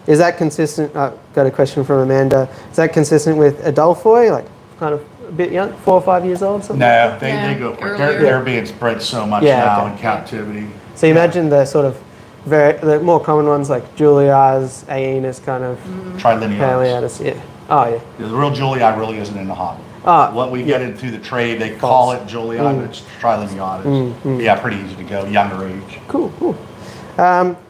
Is that consistent? Got a question from Amanda. Is that consistent with Adolphoi, like kind of a bit young, 4 or 5 years old? Something? No, they Yeah, go for it. earlier. They're being spread so much Yeah, now okay. in captivity. So you imagine the sort of the more common ones like Julia's, Aeneas, kind of Trilinears. Palliatus. Yeah. Oh yeah. The real Julii really isn't in the hobby. What we get into the trade, they call it Julii, but it's Trilinears. Yeah, pretty easy to go, younger age. Cool. Cool.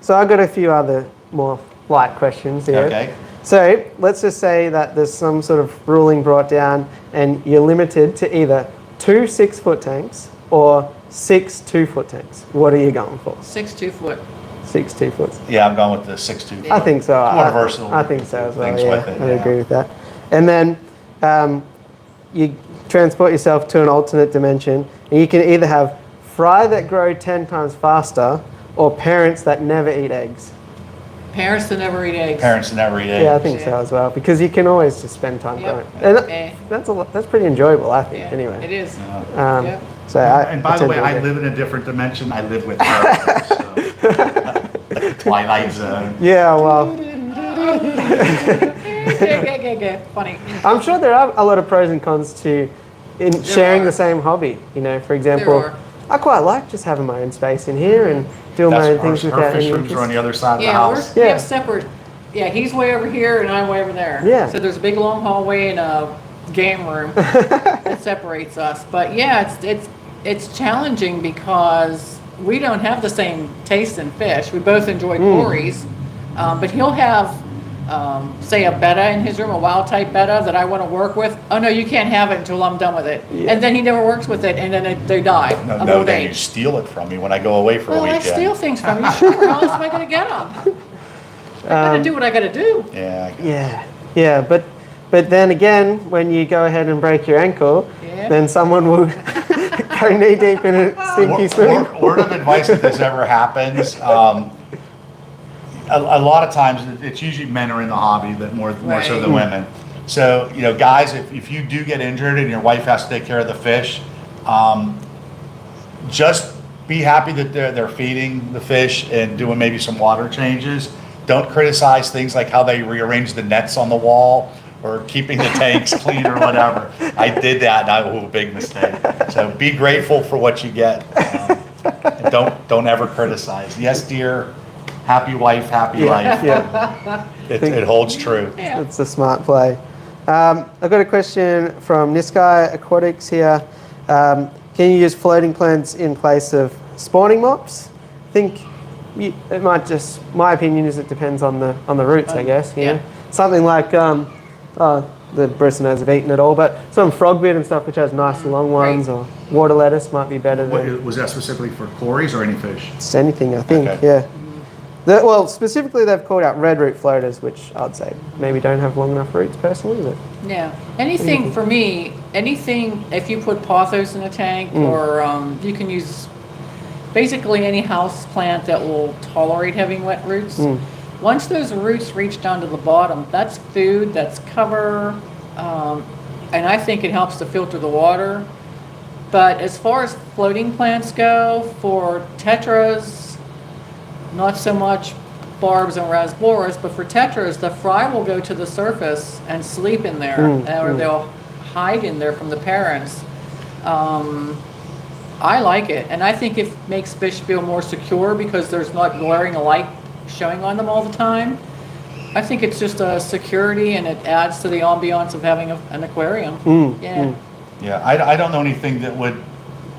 So I've got a few other more light questions here. Okay. So let's just say that there's some sort of ruling brought down, and you're limited to either 2 6-foot tanks or 6 2-foot tanks. What are you going for? 6 2-foot. 6 2-foots. Yeah, I'm going with the 6'2". I think so. More versatile. I think so as well. Things Yeah, with it, I yeah. agree with that. And then you transport yourself to an alternate dimension, and you can either have fry that grow 10 times faster or parents that never eat eggs. Parents that never eat eggs. Parents never eat eggs. Yeah, I think so as well, because you can always just spend time Yep. growing. And Eh. that's pretty enjoyable, I think. Yeah, anyway. it is. Um, Yep. So And by the tend way, to I agree. live in a different dimension. I live with parents. So. Twilight Zone. Yeah, well, Funny. I'm sure there are a lot of pros and cons to sharing the same hobby. You know, for example, I quite like just having my own space in here and doing my own things Our without any fish rooms are on interest. the other side of the Yeah, house. we Yeah. have separate, yeah, he's way over here and I'm way over there. Yeah. So there's a big long hallway and a game room that separates us. But yeah, it's challenging because we don't have the same taste in fish. We both enjoy Cory's, but he'll have, say, a betta in his room, a wild type betta that I want to work with. Oh no, you can't have it until I'm done with it. Yeah. And then he never works with it, and then they die of No, old then you age. steal it from me when I go away for a Well, I weekend. steal things from you. Sure. How else am I going to get them? I got to do what I got to do. Yeah. Yeah, but then again, when you go ahead and break your ankle, Yeah. then someone will go knee deep in a stinky swim. Word of advice if this ever happens, a lot of times it's usually men are in the hobby that more so Right. than women. So, guys, if you do get injured and your wife has to take care of the fish, just be happy that they're feeding the fish and doing maybe some water changes. Don't criticize things like how they rearrange the nets on the wall or keeping the tanks clean or whatever. I did that and a big mistake. So be grateful for what you get. And don't ever criticize. Yes, dear. Happy wife, happy life. Yeah, It holds true. Yeah. it's a smart play. I've got a question from Oddball Aquatics here. Can you use floating plants in place of spawning mops? I think it might just. My opinion is it depends on the roots, I guess. You Yeah. know? Something like the Bristlenose have eaten it all, but some frogbit and stuff which has nice long ones, or water lettuce might be better than Was that specifically for Cory's or any fish? just anything. I think. Okay. Yeah. Well, specifically, they've called out red root floaters, which I'd say maybe don't have long enough roots personally, but. Yeah, anything for me, anything, if you put pothos in a tank or you can use basically any house plant that will tolerate having wet roots. Once those roots reach down to the bottom, that's food, that's cover, and I think it helps to filter the water. But as far as floating plants go, for Tetras, not so much barbs and rasboras, but for Tetras, the fry will go to the surface and sleep in there, or they'll hide in there from the parents. I like it, and I think it makes fish feel more secure because there's not glaring light showing on them all the time. I think it's just a security, and it adds to the ambiance of having an aquarium. Yeah. Yeah, I don't know anything that would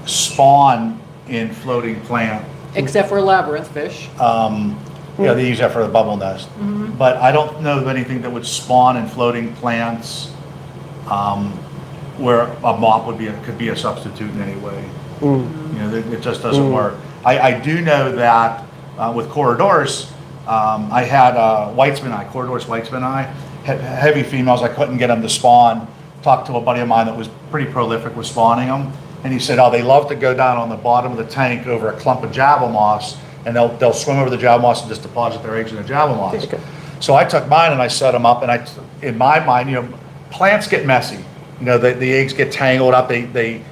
spawn in floating plant. Except for labyrinth fish. They use that for the bubble nest. But I don't know of anything that would spawn in floating plants where a mop could be a substitute in any way. It just doesn't work. I do know that with Corydoras, I had Whitesman eye, Corydoras Whitesman eye, heavy females. I couldn't get them to spawn. Talked to a buddy of mine that was pretty prolific with spawning them, and he said, they love to go down on the bottom of the tank over a clump of java moss, and they'll swim over the java moss and just deposit their eggs in the java moss. Okay. So I took mine and I set them up, and in my mind, plants get messy. The eggs get tangled up. They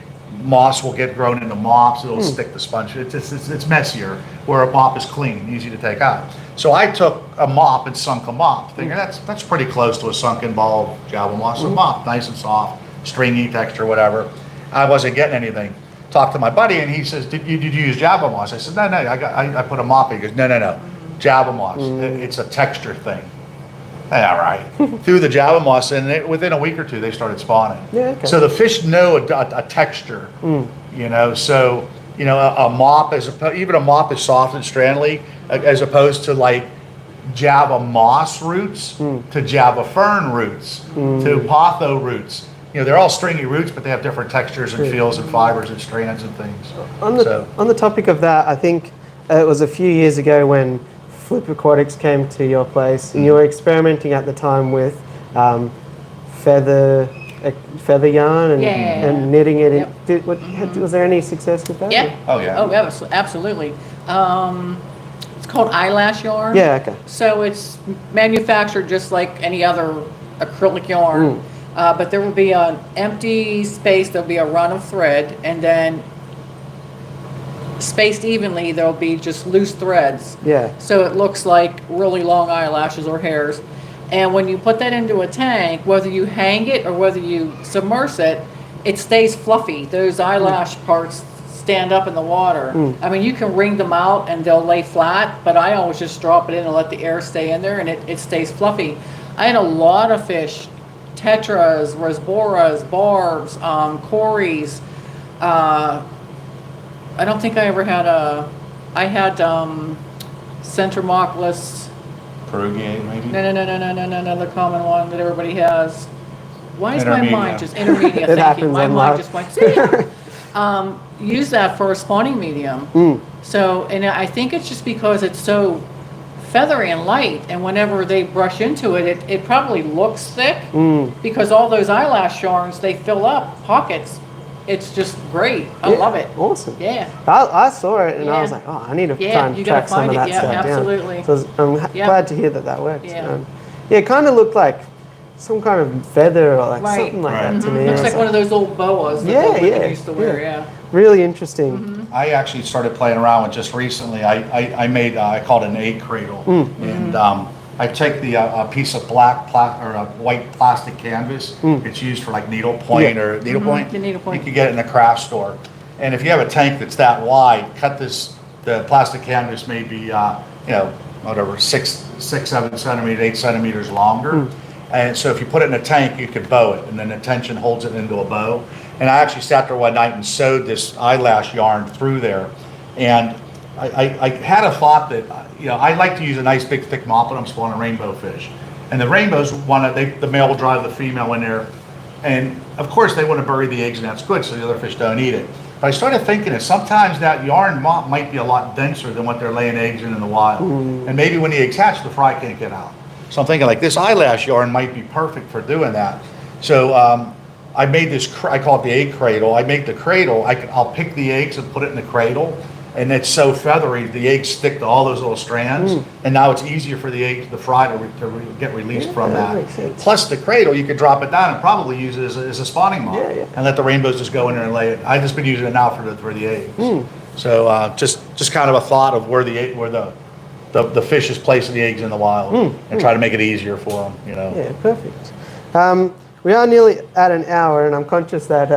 moss will get grown into mops. It'll stick the sponge. It's messier. Where a mop is clean, easy to take out. So I took a mop and sunk a mop, thinking that's pretty close to a sunken ball of java moss. A mop, nice and soft, stringy texture, whatever. I wasn't getting anything. Talked to my buddy, and he says, "Did you use java moss?" I said, "No, I put a mop in." He goes, "No, java moss. It's a texture thing." All right. Threw the java moss in, within a week or two, they started spawning. Yeah, okay. So the fish know a texture, So a mop even a mop is soft and strandly, as opposed to like Java moss roots to Java fern roots to potho roots. They're all stringy roots, but they have different textures and feels and fibers and strands and things. On the topic of that, I think it was a few years ago when Flip Aquatics came to your place, and you were experimenting at the time with feather yarn and knitting it. Yep. Was there any success with that? Yeah. Oh, yeah. Oh, yeah, absolutely. It's called eyelash yarn. Yeah. Okay. So it's manufactured just like any other acrylic yarn. But there will be an empty space, there'll be a run of thread, and then spaced evenly, there'll be just loose threads. Yeah. So it looks like really long eyelashes or hairs. And when you put that into a tank, whether you hang it or whether you submerge it, it stays fluffy. Those eyelash parts stand up in the water. I mean, you can wring them out and they'll lay flat, but I always just drop it in and let the air stay in there and it stays fluffy. I had a lot of fish, Tetras, Rasboras, barbs, Corys. I don't think I ever had I had Centromochlus. Perugier, maybe? No, the common one that everybody has. Why is my Intermedia. mind just intermediate? It Thank you. happens My in mind life. just went. See? Use that for a spawning medium. So, and I think it's just because it's so feathery and light, and whenever they brush into it, it probably looks thick because all those eyelash yarns, they fill up pockets. It's just great. I love it. Awesome. Yeah. I saw it and I Yeah. was like, oh, I need to Yeah, try and you gotta track some of find that it. Yeah, stuff absolutely. down. So I'm Yeah. glad to hear that worked. Yeah. Yeah, it kind of looked like some kind of feather or like Right. something like that to me. Looks I was like one of those old boas that Yeah, the women yeah, used to wear. yeah. Yeah. really interesting. I actually started playing around with just recently. I made, I called it an egg cradle. And I take a piece of or a white plastic canvas. It's used for like needlepoint or needlepoint. The needlepoint. You can get it in a craft store. And if you have a tank that's that wide, cut the plastic canvas maybe, whatever, 6, 7 centimeters, 8 centimeters longer. And so if you put it in a tank, you could bow it, and then the tension holds it into a bow. And I actually sat there one night and sewed this eyelash yarn through there. And I had a thought that, I like to use a nice big thick mop when I'm spawning rainbow fish. And the rainbows the male will drive the female in there. And of course they want to bury the eggs, and that's good, so the other fish don't eat it. But I started thinking that sometimes that yarn mop might be a lot denser than what they're laying eggs in the wild. And maybe when the eggs hatch, the fry can't get out. So I'm thinking like this eyelash yarn might be perfect for doing that. So I made this, I call it the egg cradle. I make the cradle, I'll pick the eggs and put it in the cradle. And it's so feathery, the eggs stick to all those little strands. And now it's easier for the fry to get released from that that. makes sense. Plus the cradle, you could drop it down and probably use it as a spawning mop. Yeah. And let the rainbows just go in there and lay it. I've just been using it now for the eggs. So just kind of a thought of where the fish is placing the eggs in the wild and try to make it easier for them, Yeah, perfect. We are nearly at an hour, and I'm conscious that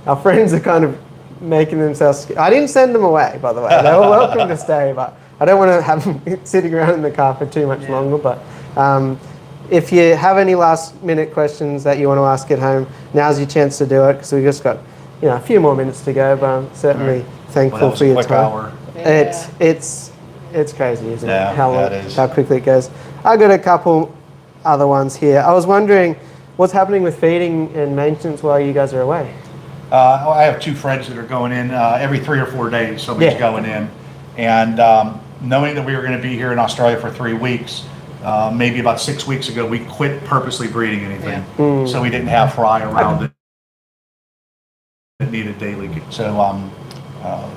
our friends are kind of making themselves. I didn't send them away, by the way. They were welcome to stay, but I don't want to have them sitting around in the car for too much longer. But if you have any last-minute questions that you want to ask at home, now's your chance to do it, because we've just got a few more minutes to go. But I'm certainly thankful for your time. Hour. Yeah. It's crazy, isn't Yeah, it? that is. How quickly it goes. I got a couple other ones here. I was wondering what's happening with feeding and maintenance while you guys are away. I have 2 friends that are going in every 3 or 4 days. Somebody's going in, and knowing that we were going to be here in Australia for 3 weeks, maybe about 6 weeks ago, we quit purposely breeding anything, so we didn't have fry around that needed daily. So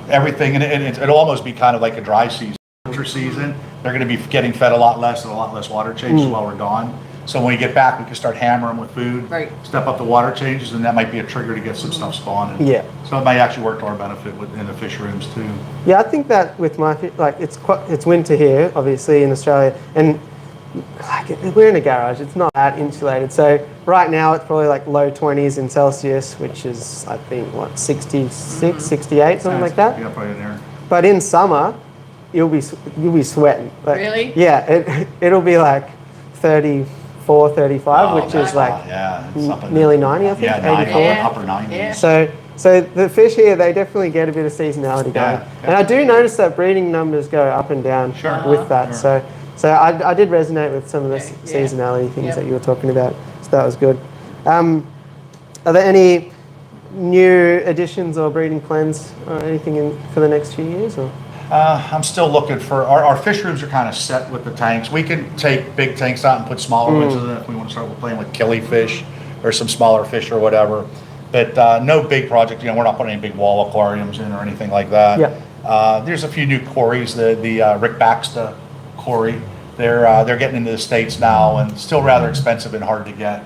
everything, and it'll almost be kind of like a dry season. Winter season, they're going to be getting fed a lot less and a lot less water changes while we're gone. So when we get back, we can start hammering with food, step up the water changes, and that might be a trigger to get some stuff spawning. Yeah. So it might actually work to our benefit in the fish rooms too. Yeah, I think that with my it's winter here, obviously in Australia, and we're in a garage. It's not that insulated. So right now it's probably like low 20s in Celsius, which is I think 66, 68, something like that. Yeah, probably in there. But in summer, you'll be sweating. Like, Really? Yeah, it'll be like 34, 35, which is like nearly 90, I think, Yeah, 84. upper 90s. Yeah. So the fish here, they definitely get a bit of seasonality going. Yeah. And I do notice that breeding numbers go up and down with that. Sure. So I did resonate with some of the seasonality things that you were talking about. So that was good. Are there any new additions or breeding plans or anything for the next few years? Or? I'm still looking for, our fish rooms are kind of set with the tanks. We can take big tanks out and put smaller ones in it if we want to start playing with killifish or some smaller fish or whatever. But no big project, we're not putting any big wall aquariums in or anything like that. Yeah. There's a few new Corys, the Rick Baxter Cory. They're getting into the States now and still rather expensive and hard to get.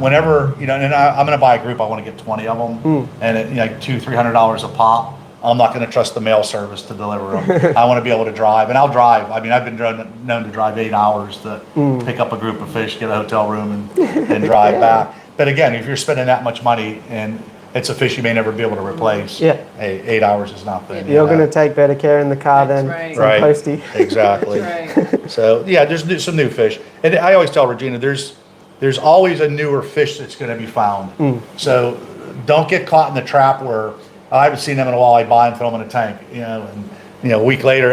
Whenever, and I'm going to buy a group, I want to get 20 of them, and at like $200-300 a pop. I'm not going to trust the mail service to deliver them. I want to be able to drive, and I'll drive. I mean, I've been known to drive 8 hours to pick up a group of fish, get a hotel room, and drive back. But again, if you're spending that much money, and it's a fish you may never be able to replace. Yeah. Hey, 8 hours is nothing. You're going to take better care in the car That's than right. some postie. Exactly. That's right. So yeah, there's some new fish, and I always tell Regina, there's always a newer fish that's going to be found. So don't get caught in the trap where I haven't seen them in a while. I buy them, throw them in a tank, and a week later,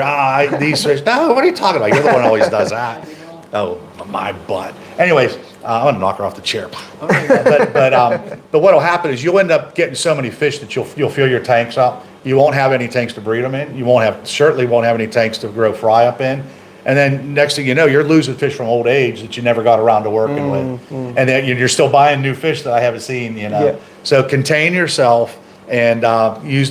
these fish. No, what are you talking about? You're the one who always does that. Oh, my butt. Anyways, I'm gonna knock her off the chair. But what'll happen is you'll end up getting so many fish that you'll fill your tanks up. You won't have any tanks to breed them in. You certainly won't have any tanks to grow fry up in. And then next thing you know, you're losing fish from old age that you never got around to working with. And then you're still buying new fish that I haven't seen, Yeah. So contain yourself and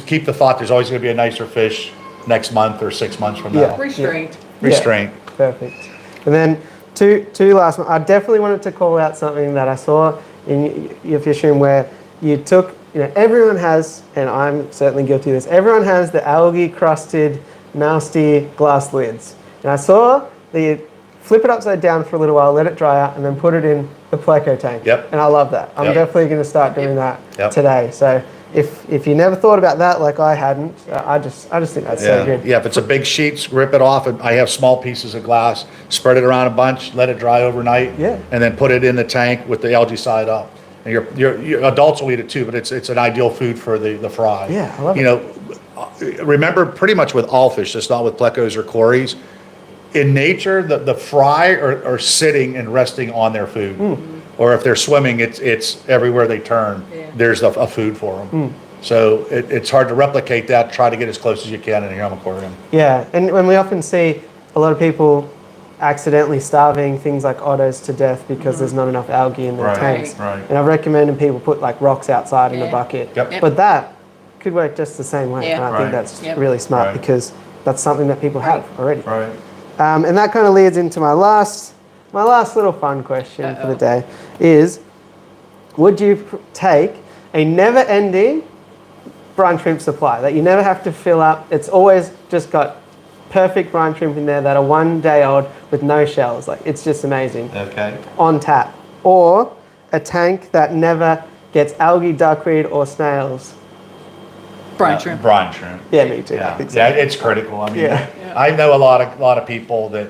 keep the thought there's always going to be a nicer fish next month or 6 months from now. Yeah. Restraint. Restraint. Yeah, perfect. And then two last ones. I definitely wanted to call out something that I saw in your fish room where you took, everyone has, and I'm certainly guilty of this, everyone has the algae crusted, nasty glass lids. And I saw that you flip it upside down for a little while, let it dry out, and then put it in the Pleco tank. Yep. And I love that. I'm Yep. definitely going to start doing that today. So if you never thought about that like I hadn't, I just think that's so good. Yeah, if it's a big sheet, rip it off. And I have small pieces of glass, spread it around a bunch, let it dry overnight, and then put it in the tank with the algae side up. And your adults will eat it too, but it's an ideal food for the fry. Yeah, I love it. Remember, pretty much with all fish, just not with plecos or cories, in nature, the fry are sitting and resting on their food. Or if they're swimming, it's everywhere they turn, there's a food for them. So it's hard to replicate that. Try to get as close as you can in your home aquarium. Yeah, and when we often see a lot of people accidentally starving things like otters to death because there's not enough algae in their tanks. Right. And I've recommended people put like rocks outside in a bucket. Yep. But that could work just the same way. And I think that's really smart because that's something that people have already. Right. And that kind of leads into my last little fun question for the day is, would you take a never-ending brine shrimp supply that you never have to fill up? It's always just got perfect brine shrimp in there that are 1 day old with no shells. Like, it's just amazing. Okay. On tap. Or a tank that never gets algae, duckweed, or snails. Brine shrimp. Brine shrimp. Yeah, me too. Yeah, I think so. yeah, it's critical. I mean, Yeah. I know a lot of people that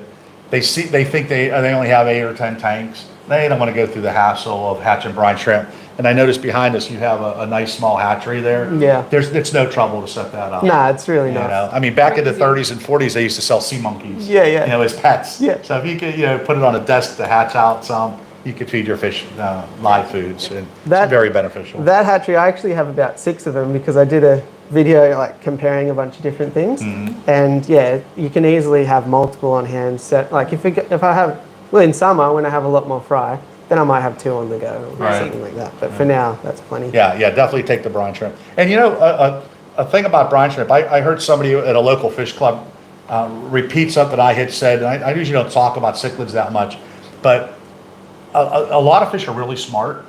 they think they only have 8 or 10 tanks. They don't want to go through the hassle of hatching brine shrimp. And I noticed behind us you have a nice small hatchery there. Yeah. It's no trouble to set that up. Nah, it's really nice. I mean, back in the 30s and 40s, they used to sell sea monkeys. Yeah, yeah. As pets. Yeah. So if you could, put it on a desk to hatch out some, you could feed your fish live foods, and it's very beneficial. That hatchery, I actually have about 6 of them because I did a video like comparing a bunch of different things. And yeah, you can easily have multiple on hand. Set like if I have, well, in summer when I have a lot more fry, then I might have 2 on the go or something like that. But for now, that's plenty. Yeah, definitely take the brine shrimp. And a thing about brine shrimp, I heard somebody at a local fish club repeat something I had said, and I usually don't talk about cichlids that much, but a lot of fish are really smart,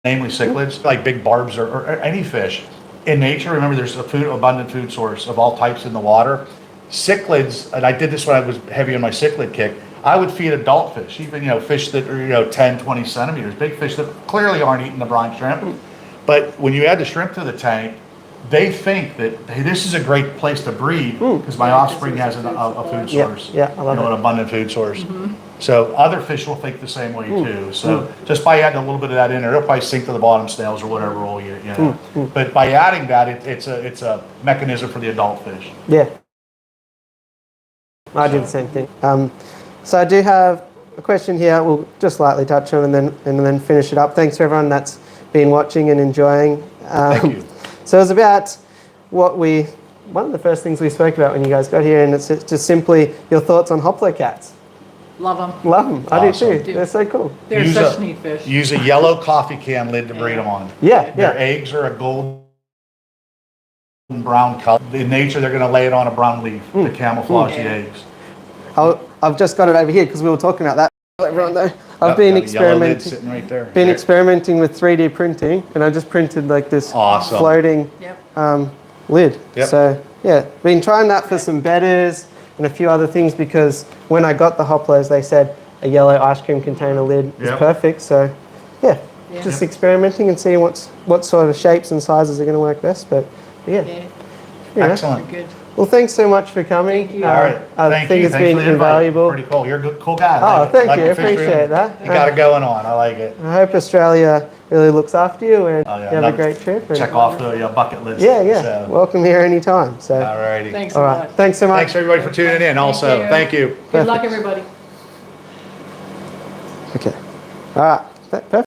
namely cichlids, like big barbs or any fish. In nature, remember, there's abundant food source of all types in the water. Cichlids, and I did this when I was heavy on my cichlid kick, I would feed adult fish, even fish that are 10, 20 centimeters, big fish that clearly aren't eating the brine shrimp. But when you add the shrimp to the tank, they think that, hey, this is a great place to breed because my offspring has a food source. Yeah, I love an abundant food source. So other fish will think the same way too. So just by adding a little bit of that in there, it'll probably sink to the bottom, snails or whatever will you know. But by adding that, it's a mechanism for the adult fish. Yeah. I do the same thing. So I do have a question here. We'll just lightly touch on and then finish it up. Thanks for everyone that's been watching and enjoying. Thank you. So it's about one of the first things we spoke about when you guys got here, and it's just simply your thoughts on hoplo cats. Love them. Love them. I Awesome. do too. They're so cool. They're such neat fish. Use a yellow coffee can lid to breed them on. Yeah, Their yeah. eggs are a golden brown color. In nature, they're going to lay it on a brown leaf to camouflage the eggs. I've just got it over here because we were talking about that. Everyone know. I've been Got a yellow lid experimenting. sitting right there. Been experimenting with 3D printing, and I just printed like this Awesome. floating lid. Yep. So yeah, been trying that for some bedders and a few other things because when I got the hoplos, they said a yellow ice cream container lid is Yep. perfect. So yeah, Yeah. just experimenting and seeing what sort of shapes and sizes are going to work best. But yeah, Yeah, yeah. Excellent. good. Well, thanks so much for coming. Thank you. All right. I Thank think you. it's Thanks been for the invite. invaluable. Pretty cool. You're a good, cool guy. Oh, Like it. thank Like you. I the fish room. appreciate that. You got it going on. I like it. I hope Australia really looks after you and Oh, yeah. you have a Another- great trip. And Check off the bucket list. yeah, yeah. So, Welcome here anytime. So, all righty. Thanks all a right. lot. Thanks so much. Thanks everybody for tuning in. Also, thank you. Good luck, Perfect. everybody. Okay. All right. Perfect.